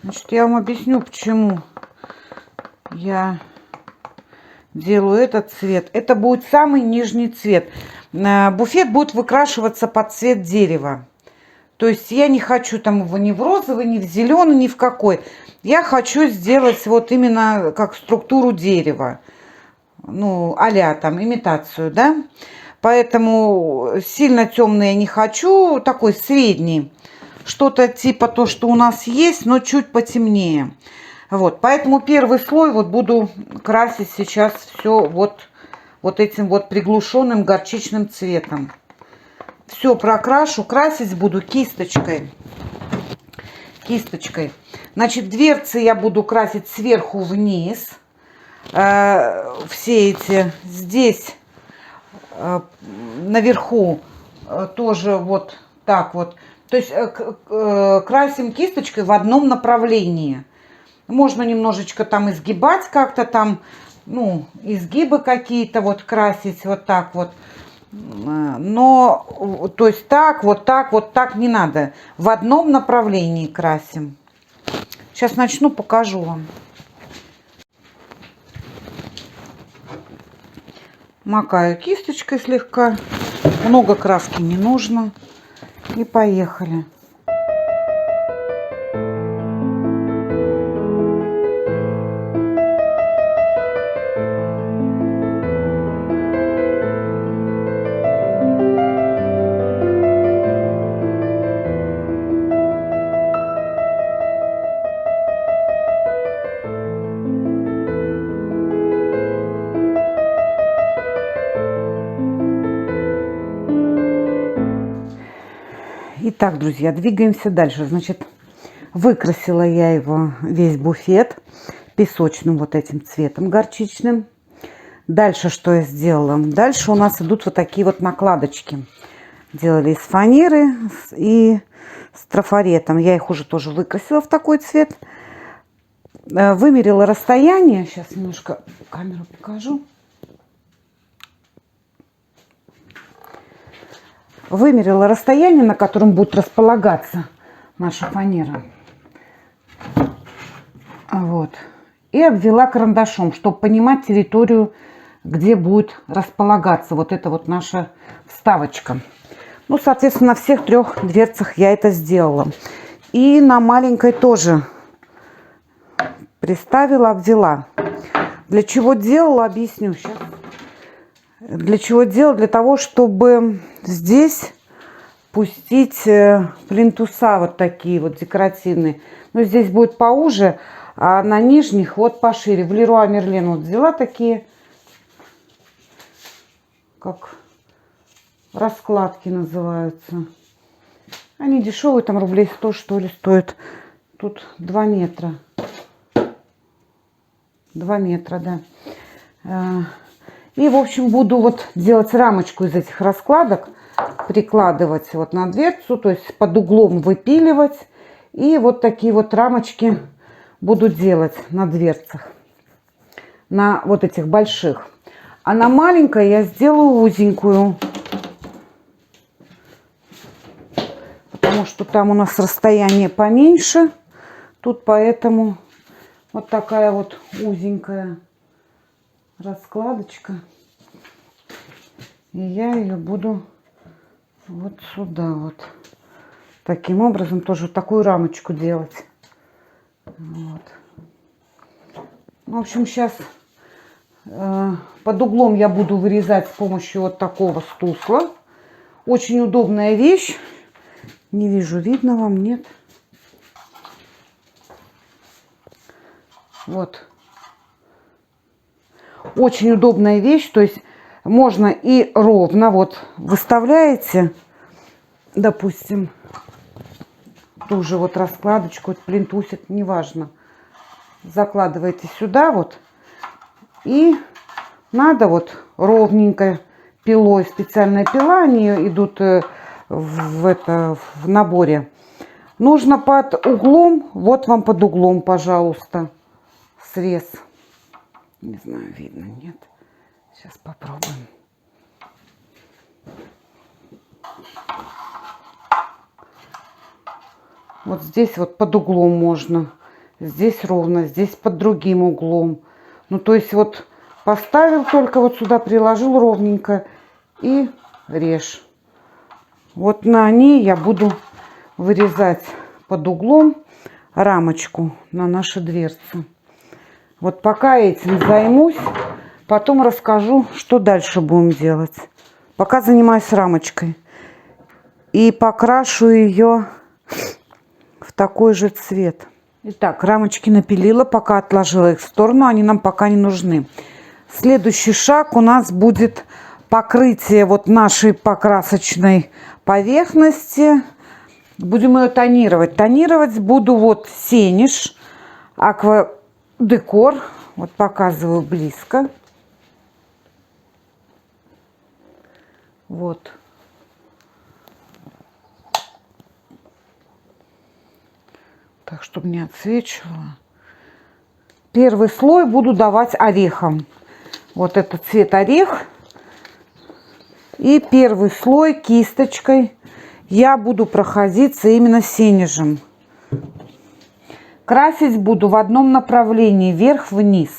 Значит, я вам объясню, почему я делаю этот цвет. Это будет самый нижний цвет. Буфет будет выкрашиваться под цвет дерева. То есть я не хочу там его ни в розовый, ни в зеленый, ни в какой. Я хочу сделать вот именно как структуру дерева. ну, а-ля там имитацию, да. Поэтому сильно темный я не хочу, такой средний. Что-то типа то, что у нас есть, но чуть потемнее. Вот, поэтому первый слой вот буду красить сейчас все вот этим вот приглушенным горчичным цветом. Все прокрашу, красить буду кисточкой. Значит, дверцы я буду красить сверху вниз. Все эти здесь наверху тоже вот так вот. То есть красим кисточкой в одном направлении. Можно немножечко там изгибать как-то там, ну, изгибы какие-то вот красить вот так вот. Но, то есть так, вот так не надо. В одном направлении красим. Сейчас начну, покажу вам. Макаю кисточкой слегка. Много краски не нужно. И поехали. Итак, друзья, двигаемся дальше. Значит, выкрасила я его весь буфет песочным вот этим цветом горчичным. Дальше что я сделала? Дальше у нас идут вот такие вот накладочки. Делали из фанеры и с трафаретом. Я их уже тоже выкрасила в такой цвет. Вымерила расстояние. Сейчас немножко камеру покажу. Вымерила расстояние, на котором будет располагаться наша фанера. Вот. И обвела карандашом, чтобы понимать территорию, где будет располагаться вот эта вот наша вставочка. Ну, соответственно, на всех 3 дверцах я это сделала. И на маленькой тоже приставила, обвела. Для чего делала, объясню сейчас. Для чего делала? Для того, чтобы здесь пустить плинтуса вот такие вот декоративные. Но здесь будет поуже, а на нижних вот пошире. В Леруа Мерлен вот взяла такие, как раскладки называются. Они дешевые, там рублей 100 что ли стоят. Тут 2 метра. 2 метра, да. И, в общем, буду вот делать рамочку из этих раскладок, прикладывать вот на дверцу, то есть под углом выпиливать. И вот такие вот рамочки буду делать на дверцах, на вот этих больших. А на маленькой я сделаю узенькую, потому что там у нас расстояние поменьше. Тут поэтому вот такая вот узенькая раскладочка. И я ее буду вот сюда вот таким образом тоже такую рамочку делать. Вот. В общем, сейчас под углом я буду вырезать с помощью вот такого стусла. Очень удобная вещь. Не вижу, видно вам, нет? Вот. Очень удобная вещь, то есть можно и ровно вот выставляете, допустим, ту же вот раскладочку, плинтусик, неважно, закладываете сюда вот, и надо вот ровненько пилой, специальная пила, они идут в наборе. Нужно под углом, вот вам под углом, пожалуйста, срез. Не знаю, видно, нет. Сейчас попробуем. Вот здесь вот под углом можно. Здесь ровно, здесь под другим углом. Ну, то есть вот поставил только вот сюда, приложил ровненько и режь. Вот на ней я буду вырезать под углом рамочку на наши дверцы. Вот пока этим займусь, Потом расскажу, что дальше будем делать. Пока занимаюсь рамочкой. И покрашу ее в такой же цвет. Итак, рамочки напилила, пока отложила их в сторону. Они нам пока не нужны. Следующий шаг у нас будет покрытие вот нашей покрасочной поверхности. Будем ее тонировать. Тонировать буду вот Сенеж Аква Декор. Вот показываю близко. Вот. Так, чтобы не отсвечивало. Первый слой буду давать орехом. Вот это цвет орех. И первый слой кисточкой я буду проходиться именно сенежем. Красить буду в одном направлении, вверх-вниз.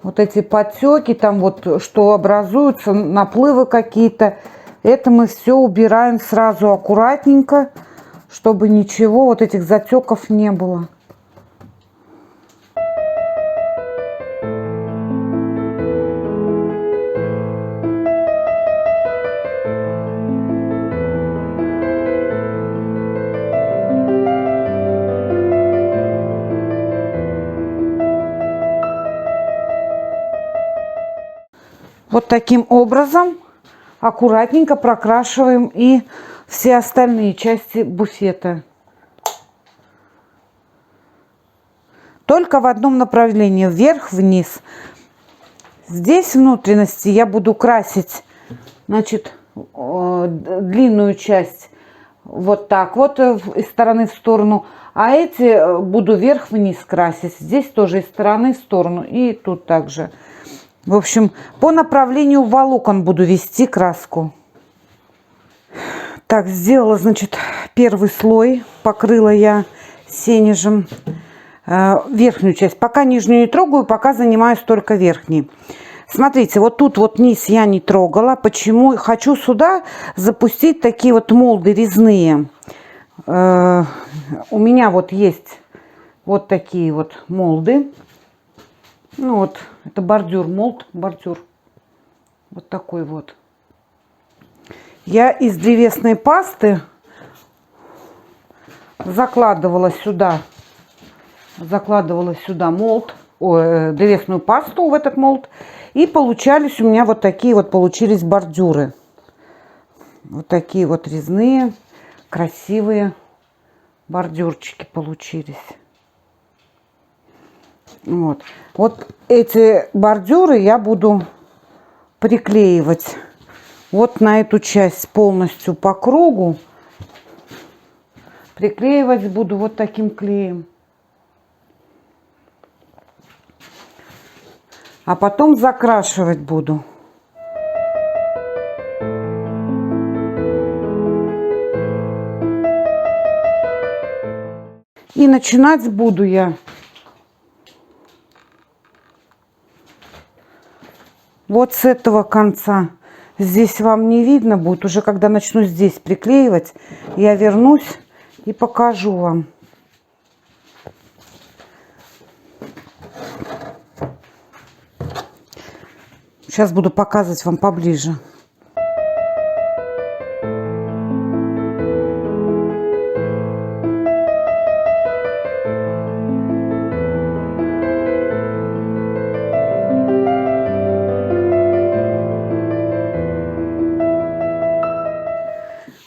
Вот эти подтеки, там вот что образуются, наплывы какие-то, это мы все убираем сразу аккуратненько, чтобы ничего, вот этих затеков не было. Вот таким образом аккуратненько прокрашиваем и все остальные части буфета. Только в одном направлении, вверх-вниз. Здесь внутренности я буду красить, значит, длинную часть вот так вот из стороны в сторону, а эти буду вверх-вниз красить. Здесь тоже из стороны в сторону и тут также. В общем, по направлению волокон буду вести краску. Так, сделала, значит, первый слой. Покрыла я сенежем верхнюю часть. Пока нижнюю не трогаю, пока занимаюсь только верхней. Смотрите, вот тут вот низ я не трогала. Почему? Хочу сюда запустить такие вот молды резные. У меня вот есть вот такие вот молды. Ну вот, это бордюр, молд, бордюр. Вот такой вот. Я из древесной пасты закладывала сюда молд, древесную пасту в этот молд. И получались у меня вот такие вот, получились бордюры. Вот такие вот резные, красивые бордюрчики получились. Вот. Вот эти бордюры я буду приклеивать вот на эту часть полностью по кругу. Приклеивать буду вот таким клеем. А потом закрашивать буду. И начинать буду я вот с этого конца. Здесь вам не видно будет. Уже когда начну здесь приклеивать, я вернусь и покажу вам. Сейчас буду показывать вам поближе.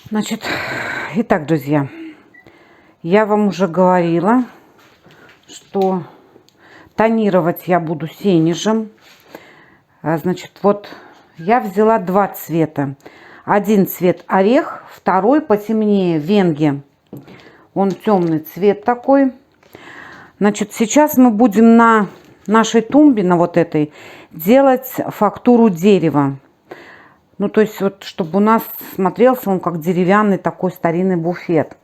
Значит, итак, друзья, я вам уже говорила, что тонировать я буду сенежем. Значит, вот я взяла два цвета. Один цвет орех, второй потемнее венге. Он темный цвет такой. Значит, сейчас мы будем на нашей тумбе, на вот этой, делать фактуру дерева. Ну, то есть, вот, чтобы у нас смотрелся он как деревянный такой старинный буфет.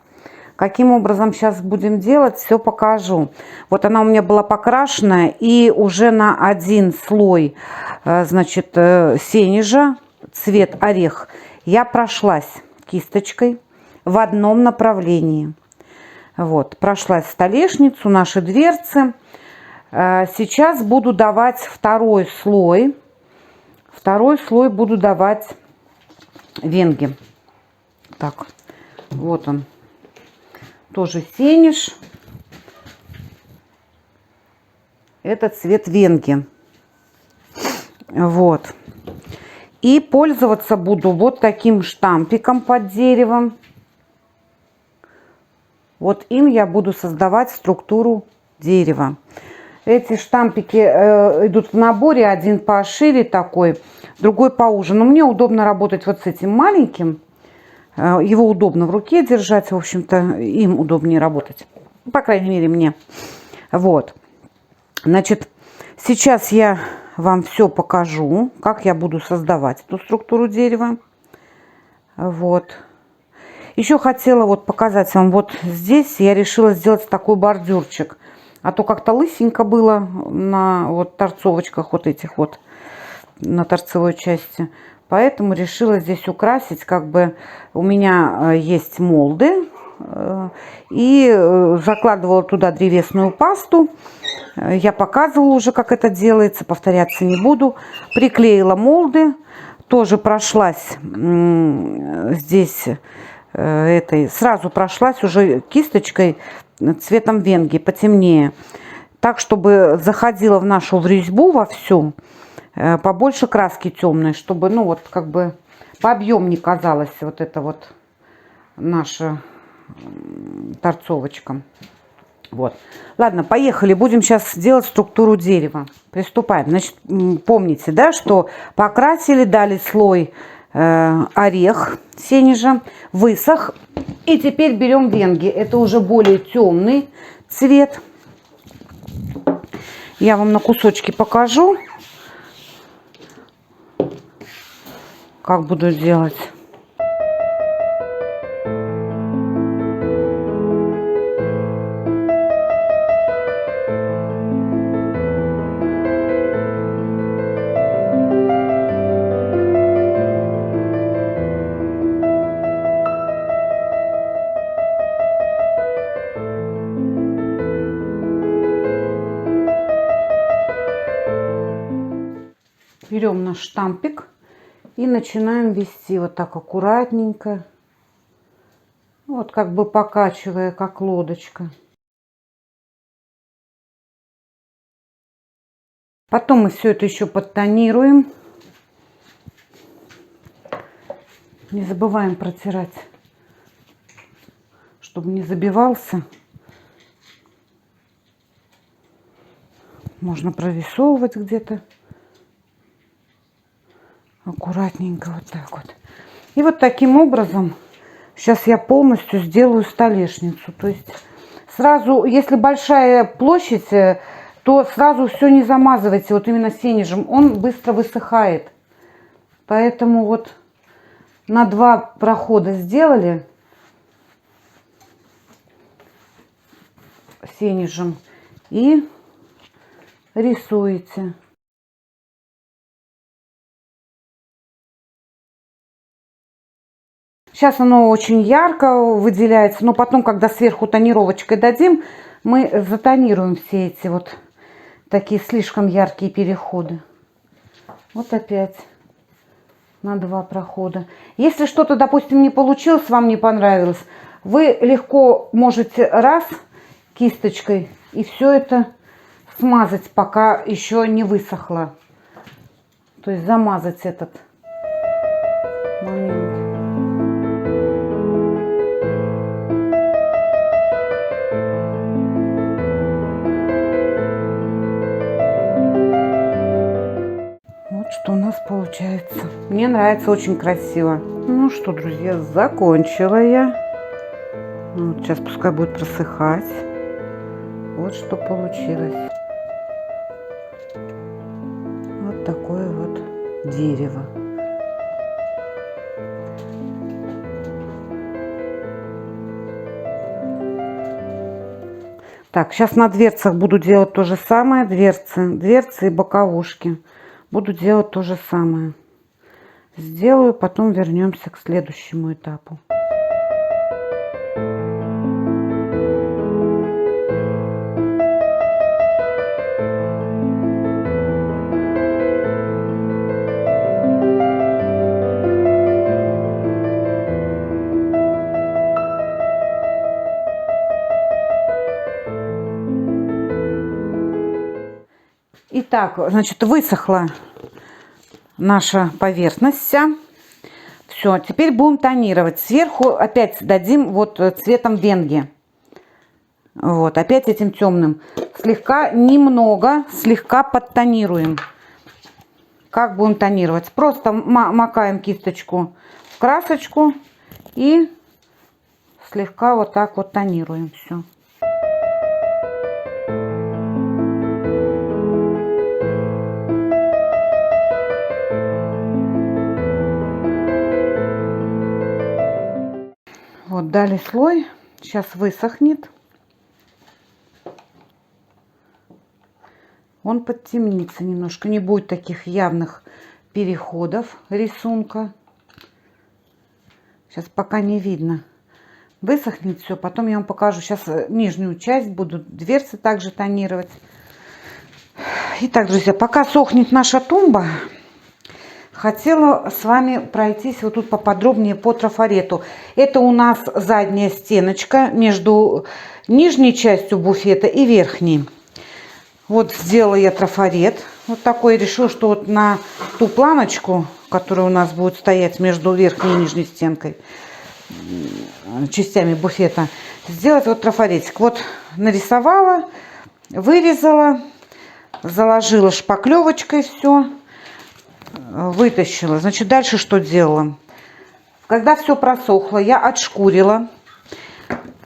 Каким образом сейчас будем делать, все покажу. Вот она у меня была покрашенная, и уже на один слой, значит, сенежа, цвет орех, я прошлась кисточкой в одном направлении. Вот, прошлась столешницу, наши дверцы. Сейчас буду давать второй слой. Второй слой буду давать венги. Так, вот он. Тоже сенеж. Это цвет венги. Вот. И пользоваться буду вот таким штампиком под деревом. Вот им я буду создавать структуру дерева. Эти штампики идут в наборе. Один пошире такой, другой поуже. Но мне удобно работать вот с этим маленьким. Его удобно в руке держать. В общем-то, им удобнее работать. По крайней мере, мне. Вот. Значит, сейчас я вам все покажу, как я буду создавать эту структуру дерева. Вот. Еще хотела вот показать вам, вот здесь я решила сделать такой бордюрчик. А то как-то лысенько было на вот торцовочках вот этих вот, на торцевой части. Поэтому решила здесь украсить, как бы у меня есть молды. И закладывала туда древесную пасту. Я показывала уже, как это делается, повторяться не буду. Приклеила молды. Тоже прошлась здесь сразу прошлась уже кисточкой цветом венги, потемнее. Так, чтобы заходила в нашу резьбу во всю побольше краски темной, чтобы, ну, вот как бы пообъемнее казалось вот это вот наша торцовочка. Вот. Ладно, поехали. Будем сейчас делать структуру дерева. Приступаем. Значит, помните, да, что покрасили, дали слой орех сенежа, высох. И теперь берем венги. Это уже более темный цвет. Я вам на кусочки покажу, как буду делать. Берем наш штампик и начинаем вести вот так аккуратненько, вот как бы покачивая, как лодочка. Потом мы все это еще подтонируем. Не забываем протирать, чтобы не забивался. Можно прорисовывать где-то. Аккуратненько вот так вот. И вот таким образом сейчас я полностью сделаю столешницу. То есть сразу, если большая площадь, то сразу все не замазывайте вот именно сенежем. Он быстро высыхает. Поэтому вот на 2 прохода сделали сенежем и рисуете. Сейчас оно очень ярко выделяется, но потом, когда сверху тонировочкой дадим, мы затонируем все эти вот такие слишком яркие переходы. Вот опять на 2 прохода. Если что-то, допустим, не получилось, вам не понравилось, вы легко можете раз кисточкой и все это смазать, пока еще не высохло. То есть замазать этот момент. Что у нас получается. Мне нравится, очень красиво. Ну что, друзья, закончила я. Вот сейчас пускай будет просыхать. Вот что получилось. Вот такое вот дерево. Так, сейчас на дверцах буду делать то же самое. Дверцы и боковушки. Буду делать то же самое. Сделаю, потом вернемся к следующему этапу. Итак, значит, высохла наша поверхность вся. Все, теперь будем тонировать. Сверху опять дадим вот цветом венги. Вот, опять этим темным. Слегка, немного, слегка подтонируем. Как будем тонировать? Просто макаем кисточку в красочку и слегка вот так вот тонируем все. Вот дали слой, сейчас высохнет. Он подтемнится немножко, не будет таких явных переходов рисунка. Сейчас пока не видно. Высохнет все, потом я вам покажу. Сейчас нижнюю часть буду дверцы также тонировать. Итак, друзья, пока сохнет наша тумба, хотела с вами пройтись вот тут поподробнее по трафарету. Это у нас задняя стеночка между нижней частью буфета и верхней. Вот сделала я трафарет. Вот такой. Решила, что вот на ту планочку, которая у нас будет стоять между верхней и нижней стенкой, частями буфета, сделать вот трафаретик. Вот нарисовала, вырезала, заложила шпаклевочкой все, вытащила. Значит, дальше что делала? Когда все просохло, я отшкурила,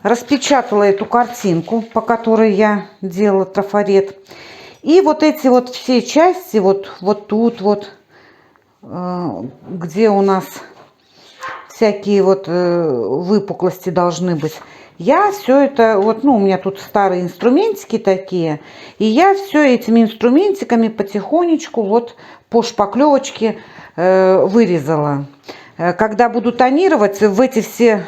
распечатала эту картинку, по которой я делала трафарет. И вот эти вот все части, вот тут вот, где у нас всякие вот выпуклости должны быть, я все это, вот, ну, у меня тут старые инструментики такие, и я все этими инструментиками потихонечку вот по шпаклевочке вырезала. Когда буду тонировать, в эти все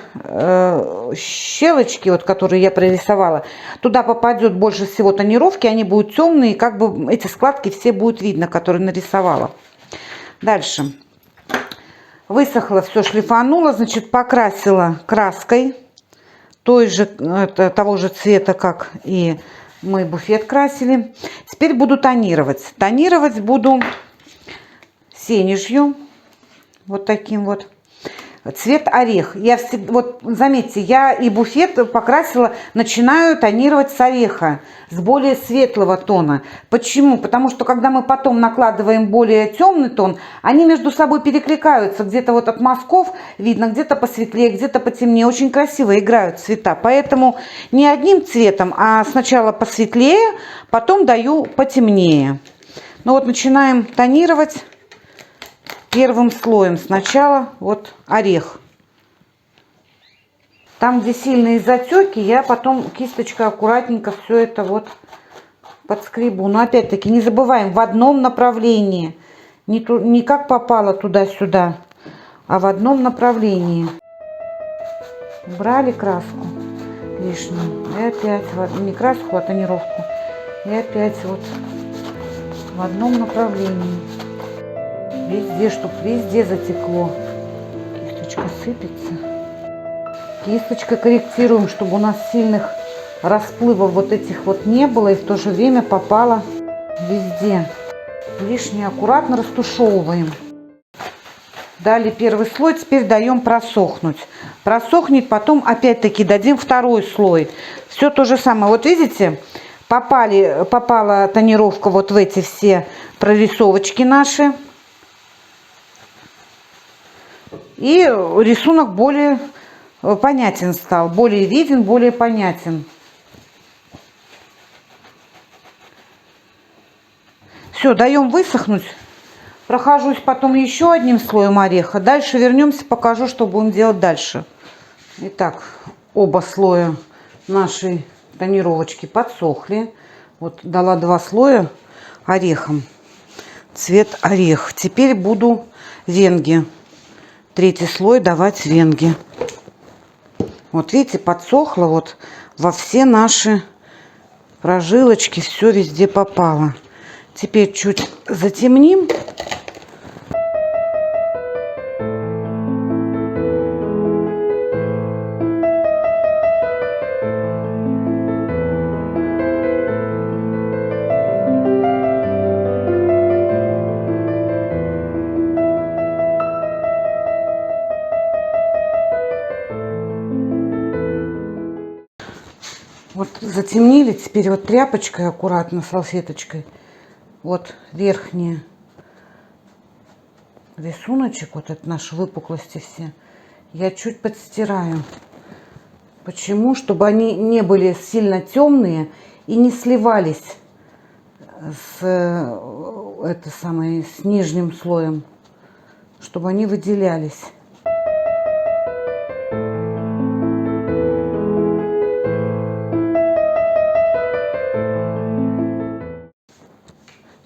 щелочки, вот, которые я прорисовала, туда попадет больше всего тонировки, они будут темные, и как бы эти складки все будут видно, которые нарисовала. Дальше. Высохло все, шлифанула, значит, покрасила краской той же, того же цвета, как и мы буфет красили. Теперь буду тонировать. Тонировать буду сенежью. Вот таким вот. Цвет орех. Я всегда, вот заметьте, я и буфет покрасила, начинаю тонировать с ореха, с более светлого тона. Почему? Потому что когда мы потом накладываем более темный тон, они между собой перекликаются. Где-то вот от мазков видно, где-то посветлее, где-то потемнее. Очень красиво играют цвета. Поэтому не одним цветом, а сначала посветлее, потом даю потемнее. Ну вот начинаем тонировать. Первым слоем сначала вот орех. Там, где сильные затеки, я потом кисточкой аккуратненько все это вот подскребу. Но опять-таки не забываем, в одном направлении. Не как попало туда-сюда, а в одном направлении. Убрали краску лишнюю. И опять, не краску, а тонировку. И опять вот в одном направлении. Везде, чтобы везде затекло. Кисточка сыпется. Кисточкой корректируем, чтобы у нас сильных расплывов вот этих вот не было. И в то же время попало везде. Лишнее аккуратно растушевываем. Дали первый слой, теперь даем просохнуть. Просохнет, потом опять-таки дадим второй слой. Все то же самое. Вот видите, попала тонировка вот в эти все прорисовочки наши. И рисунок более понятен стал, более виден, более понятен. Все, даем высохнуть. Прохожусь потом еще одним слоем ореха. Дальше вернемся, покажу, что будем делать дальше. Итак, оба слоя нашей тонировочки подсохли. Вот дала 2 слоя орехом. Цвет орех. Теперь буду венги. 3-й слой давать венги. Вот видите, подсохло вот во все наши прожилочки, все везде попало. Теперь чуть затемним. Вот затемнили, теперь вот тряпочкой аккуратно, салфеточкой. Вот верхние рисуночек, вот это наши выпуклости все, я чуть подстираю. Почему? Чтобы они не были сильно темные и не сливались с нижним слоем, чтобы они выделялись.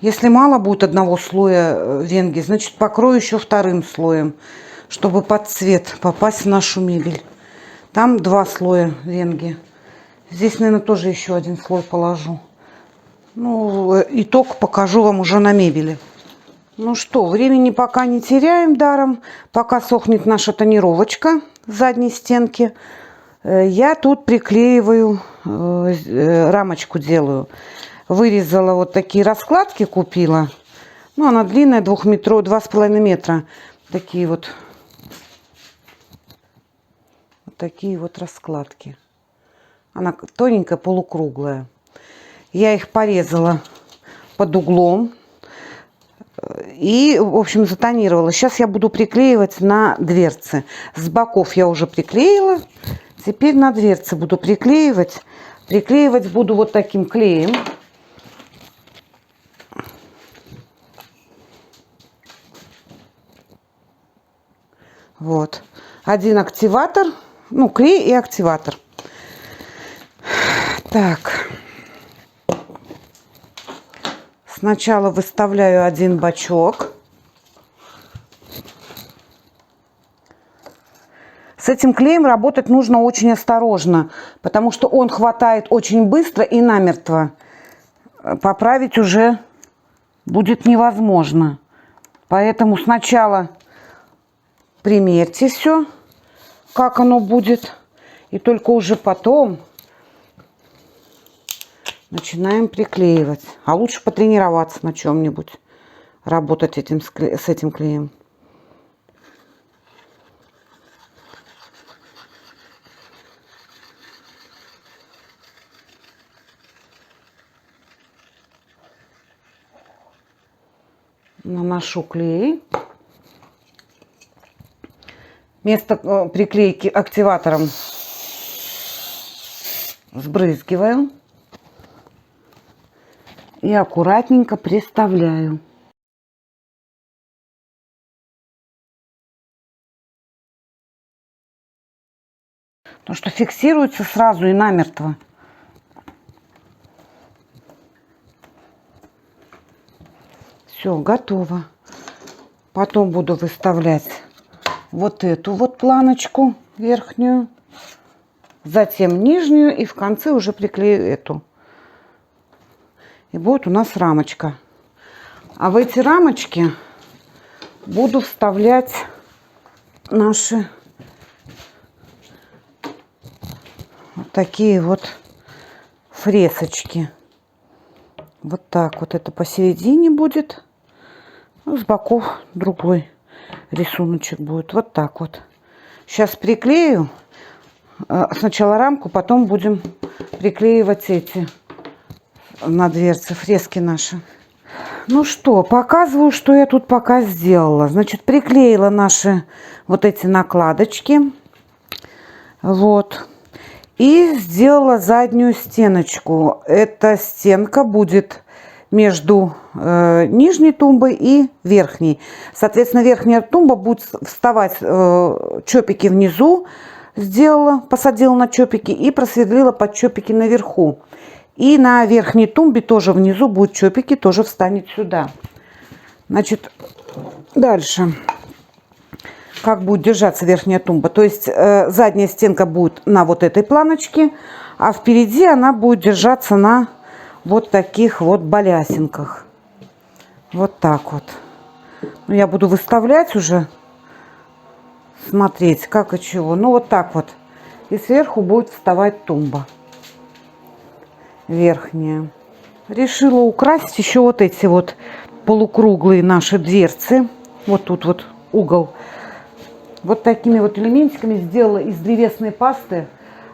Если мало будет одного слоя венги, значит покрою еще вторым слоем, чтобы под цвет попасть в нашу мебель. Там 2 слоя венги. Здесь, наверное, тоже еще 1 слой положу. Ну, итог покажу вам уже на мебели. Ну что, времени пока не теряем даром. Пока сохнет наша тонировочка задней стенки, я тут приклеиваю, рамочку делаю. Вырезала вот такие раскладки, купила. Ну, она длинная, 2,5 метра. Такие вот раскладки. Она тоненькая, полукруглая. Я их порезала под углом. И, в общем, затонировала. Сейчас я буду приклеивать на дверцы. С боков я уже приклеила. Теперь на дверцы буду приклеивать. Приклеивать буду вот таким клеем. Вот. 1 активатор. Ну, клей и активатор. Так. Сначала выставляю 1 бачок. С этим клеем работать нужно очень осторожно, потому что он хватает очень быстро и намертво. Поправить уже будет невозможно. Поэтому сначала примерьте все, как оно будет, и только уже потом начинаем приклеивать. А лучше потренироваться на чем-нибудь, работать с этим клеем. Наношу клей. Место приклейки активатором сбрызгиваю и аккуратненько приставляю. Потому что фиксируется сразу и намертво. Все, готово. Потом буду выставлять вот эту вот планочку верхнюю, затем нижнюю, и в конце уже приклею эту. И будет у нас рамочка. А в эти рамочки буду вставлять наши вот такие вот фресочки. Вот так вот это посередине будет. С боков другой рисуночек будет. Вот так вот. Сейчас приклею. Сначала рамку, потом будем приклеивать эти на дверцы, фрески наши. Ну что, показываю, что я тут пока сделала. Значит, приклеила наши вот эти накладочки. Вот. И сделала заднюю стеночку. Эта стенка будет между нижней тумбой и верхней. Соответственно, верхняя тумба будет вставать, чопики внизу сделала, посадила на чопики и просверлила под чопики наверху. И на верхней тумбе тоже внизу будут чопики, тоже встанет сюда. Значит, дальше. Как будет держаться верхняя тумба. То есть задняя стенка будет на вот этой планочке, а впереди она будет держаться на вот таких вот балясинках. Вот так вот. Ну, я буду выставлять уже, смотреть, как и чего. Ну, вот так вот. И сверху будет вставать тумба верхняя. Решила украсить еще вот эти вот полукруглые наши дверцы. Вот тут вот угол. Вот такими вот элементиками сделала из древесной пасты.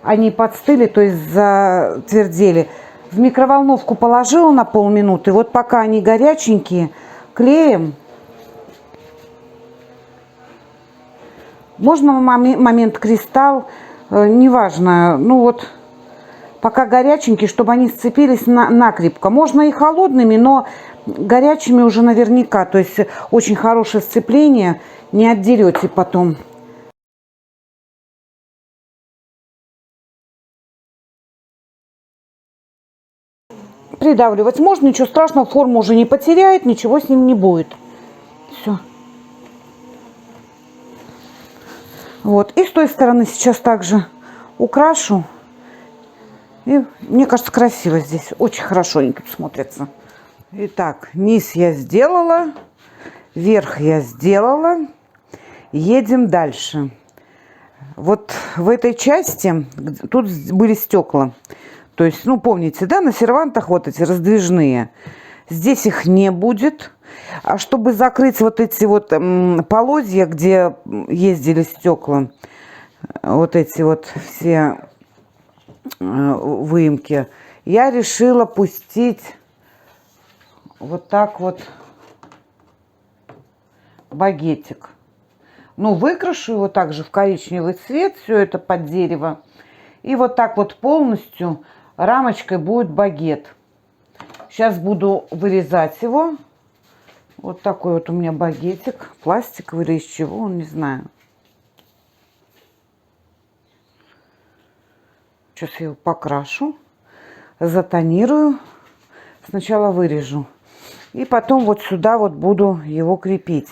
они подстыли, то есть затвердели. В микроволновку положила на полминуты. Вот пока они горяченькие, клеем. Можно момент кристалл, неважно. Ну вот, пока горяченькие, чтобы они сцепились накрепко. Можно и холодными, но горячими уже наверняка. То есть очень хорошее сцепление, не отдерете потом. Придавливать можно, ничего страшного, форму уже не потеряет, ничего с ним не будет. Все. Вот. И с той стороны сейчас также украшу. И мне кажется, красиво здесь. Очень хорошо они тут смотрятся. Итак, низ я сделала. Верх я сделала. Едем дальше. Вот в этой части тут были стекла. То есть, ну, помните, да, на сервантах вот эти раздвижные. Здесь их не будет. А чтобы закрыть вот эти вот полозья, где ездили стекла, вот эти вот все выемки, я решила пустить вот так вот багетик. Ну, выкрашу его также в коричневый цвет, все это под дерево. И вот так вот полностью рамочкой будет багет. Сейчас буду вырезать его. Вот такой вот у меня багетик. Пластиковый или из чего, он, не знаю. Сейчас я его покрашу, затонирую. Сначала вырежу. И потом вот сюда вот буду его крепить.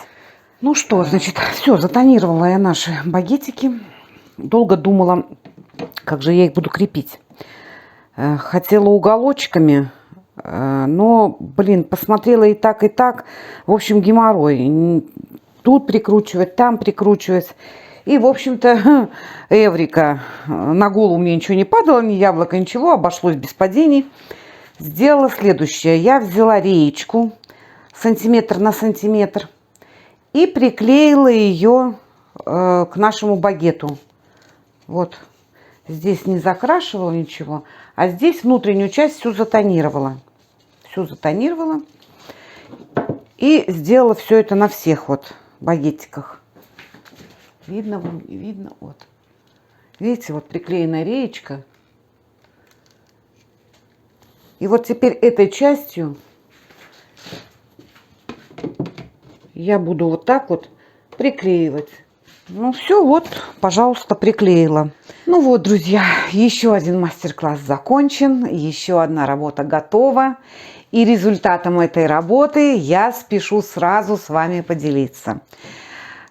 Ну что, значит, все, затонировала я наши багетики. Долго думала, как же я их буду крепить. Хотела уголочками, но, блин, посмотрела и так, и так. В общем, геморрой. Тут прикручивать, там прикручивать. И, в общем-то, эврика. На голову мне ничего не падало, ни яблоко, ничего. Обошлось без падений. Сделала следующее. Я взяла реечку сантиметр на сантиметр и приклеила ее к нашему багету. Вот. Здесь не закрашивала ничего, а здесь внутреннюю часть всю затонировала. Всю затонировала. И сделала все это на всех вот багетиках. Видно вам, не видно? Вот. Видите, вот приклеенная реечка. И вот теперь этой частью я буду вот так вот приклеивать. Ну все, вот, пожалуйста, приклеила. Ну вот, друзья, еще один мастер-класс закончен, еще одна работа готова. И результатом этой работы я спешу сразу с вами поделиться.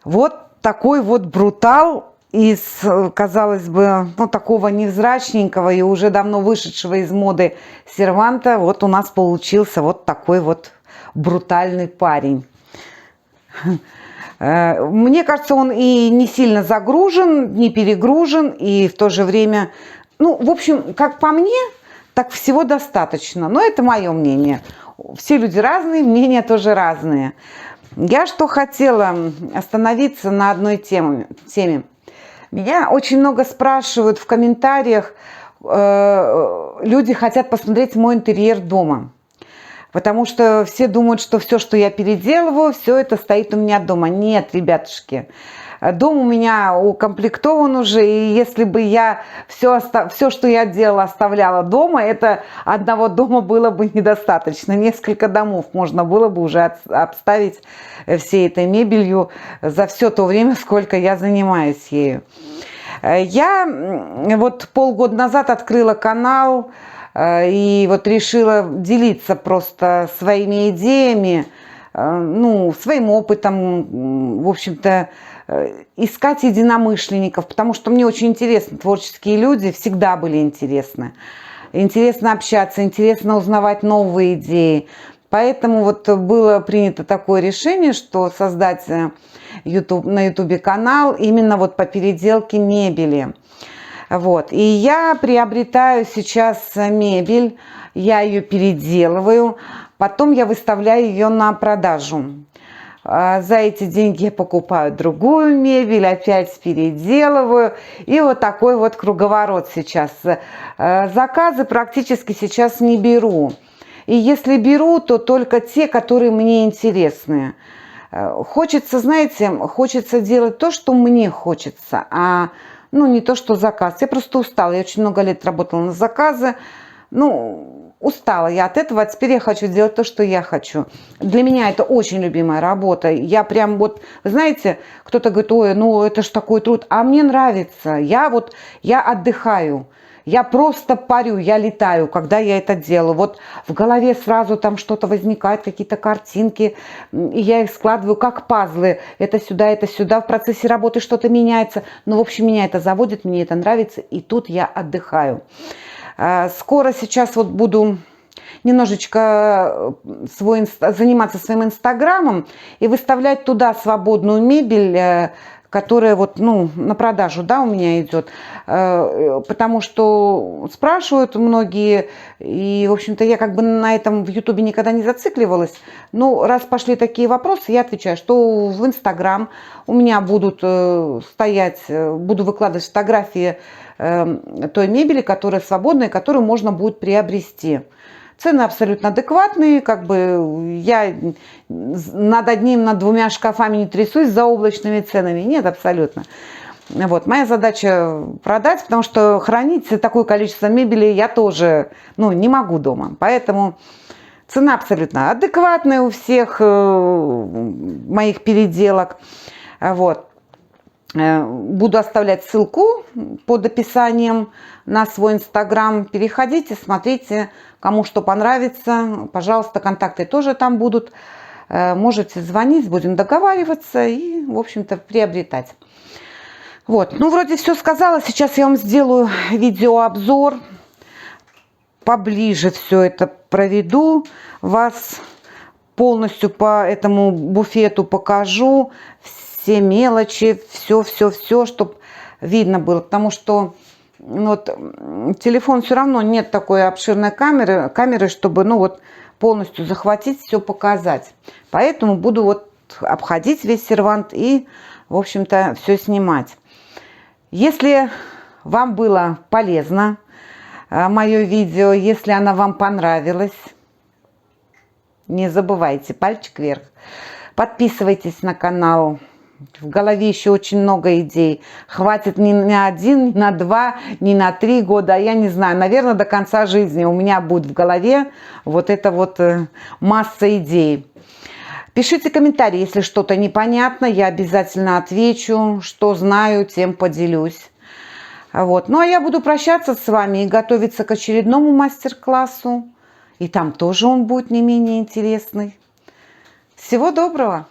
Вот такой вот брутал из, казалось бы, ну, такого невзрачненького и уже давно вышедшего из моды серванта. Вот у нас получился вот такой вот брутальный парень. Мне кажется, он и не сильно загружен, не перегружен, и в то же время, ну, в общем, как по мне, так всего достаточно. Но это мое мнение. Все люди разные, мнения тоже разные. Я что хотела остановиться на одной теме. Меня очень много спрашивают в комментариях, люди хотят посмотреть мой интерьер дома. Потому что все думают, что все, что я переделываю, все это стоит у меня дома. Нет, ребятушки. Дом у меня укомплектован уже. И если бы я все, что я делала, оставляла дома, это одного дома было бы недостаточно. Несколько домов можно было бы уже обставить всей этой мебелью за все то время, сколько я занимаюсь ею. Я вот полгода назад открыла канал. И вот решила делиться просто своими идеями, ну, своим опытом, в общем-то, искать единомышленников, потому что мне очень интересны творческие люди, всегда были интересны. Интересно общаться, интересно узнавать новые идеи. Поэтому вот было принято такое решение, что создать на YouTube канал именно вот по переделке мебели. Вот. И я приобретаю сейчас мебель, я ее переделываю, потом я выставляю ее на продажу. За эти деньги я покупаю другую мебель, опять переделываю. И вот такой вот круговорот сейчас. Заказы практически сейчас не беру. И если беру, то только те, которые мне интересны. Хочется, знаете, хочется делать то, что мне хочется, а не то, что заказ. Я просто устала. Я очень много лет работала на заказы. Устала я от этого, а теперь я хочу делать то, что я хочу. Для меня это очень любимая работа. Я прям вот, вы знаете, кто-то говорит, ой, это ж такой труд. А мне нравится. Я отдыхаю. Я просто парю, я летаю, когда я это делаю. Вот в голове сразу там что-то возникает, какие-то картинки, и я их складываю как пазлы. Это сюда, в процессе работы что-то меняется. В общем, меня это заводит, мне это нравится, и тут я отдыхаю. Скоро сейчас вот буду немножечко заниматься своим инстаграмом и выставлять туда свободную мебель, которая вот, на продажу, да, у меня идет. Потому что спрашивают многие, и, в общем-то, я как бы на этом в Ютубе никогда не зацикливалась. Раз пошли такие вопросы, я отвечаю, что в Инстаграм у меня будут стоять, буду выкладывать фотографии той мебели, которая свободная, которую можно будет приобрести. Цены абсолютно адекватные, как бы я над двумя шкафами не трясусь за облачными ценами, нет, абсолютно. Вот, моя задача продать, потому что хранить такое количество мебели я тоже, не могу дома, поэтому цена абсолютно адекватная у всех моих переделок, вот. Буду оставлять ссылку под описанием на свой инстаграм. Переходите, смотрите, кому что понравится. Пожалуйста, контакты тоже там будут. Можете звонить, будем договариваться и, в общем-то, приобретать. Вот, вроде все сказала. Сейчас я вам сделаю видеообзор. Поближе все это проведу. Вас полностью по этому буфету покажу. Все мелочи, все, чтобы видно было. Потому что телефон все равно нет такой обширной камеры, чтобы полностью захватить, все показать. Поэтому буду обходить весь сервант и, в общем-то, все снимать. Если вам было полезно мое видео, если оно вам понравилось, не забывайте, пальчик вверх. Подписывайтесь на канал. В голове еще очень много идей. Хватит не на 1, не на 2, не на 3 года, а я не знаю, наверное, до конца жизни у меня будет в голове масса идей. Пишите комментарии, если что-то непонятно, я обязательно отвечу. Что знаю, тем поделюсь. Вот. А я буду прощаться с вами и готовиться к очередному мастер-классу. И там тоже он будет не менее интересный. Всего доброго!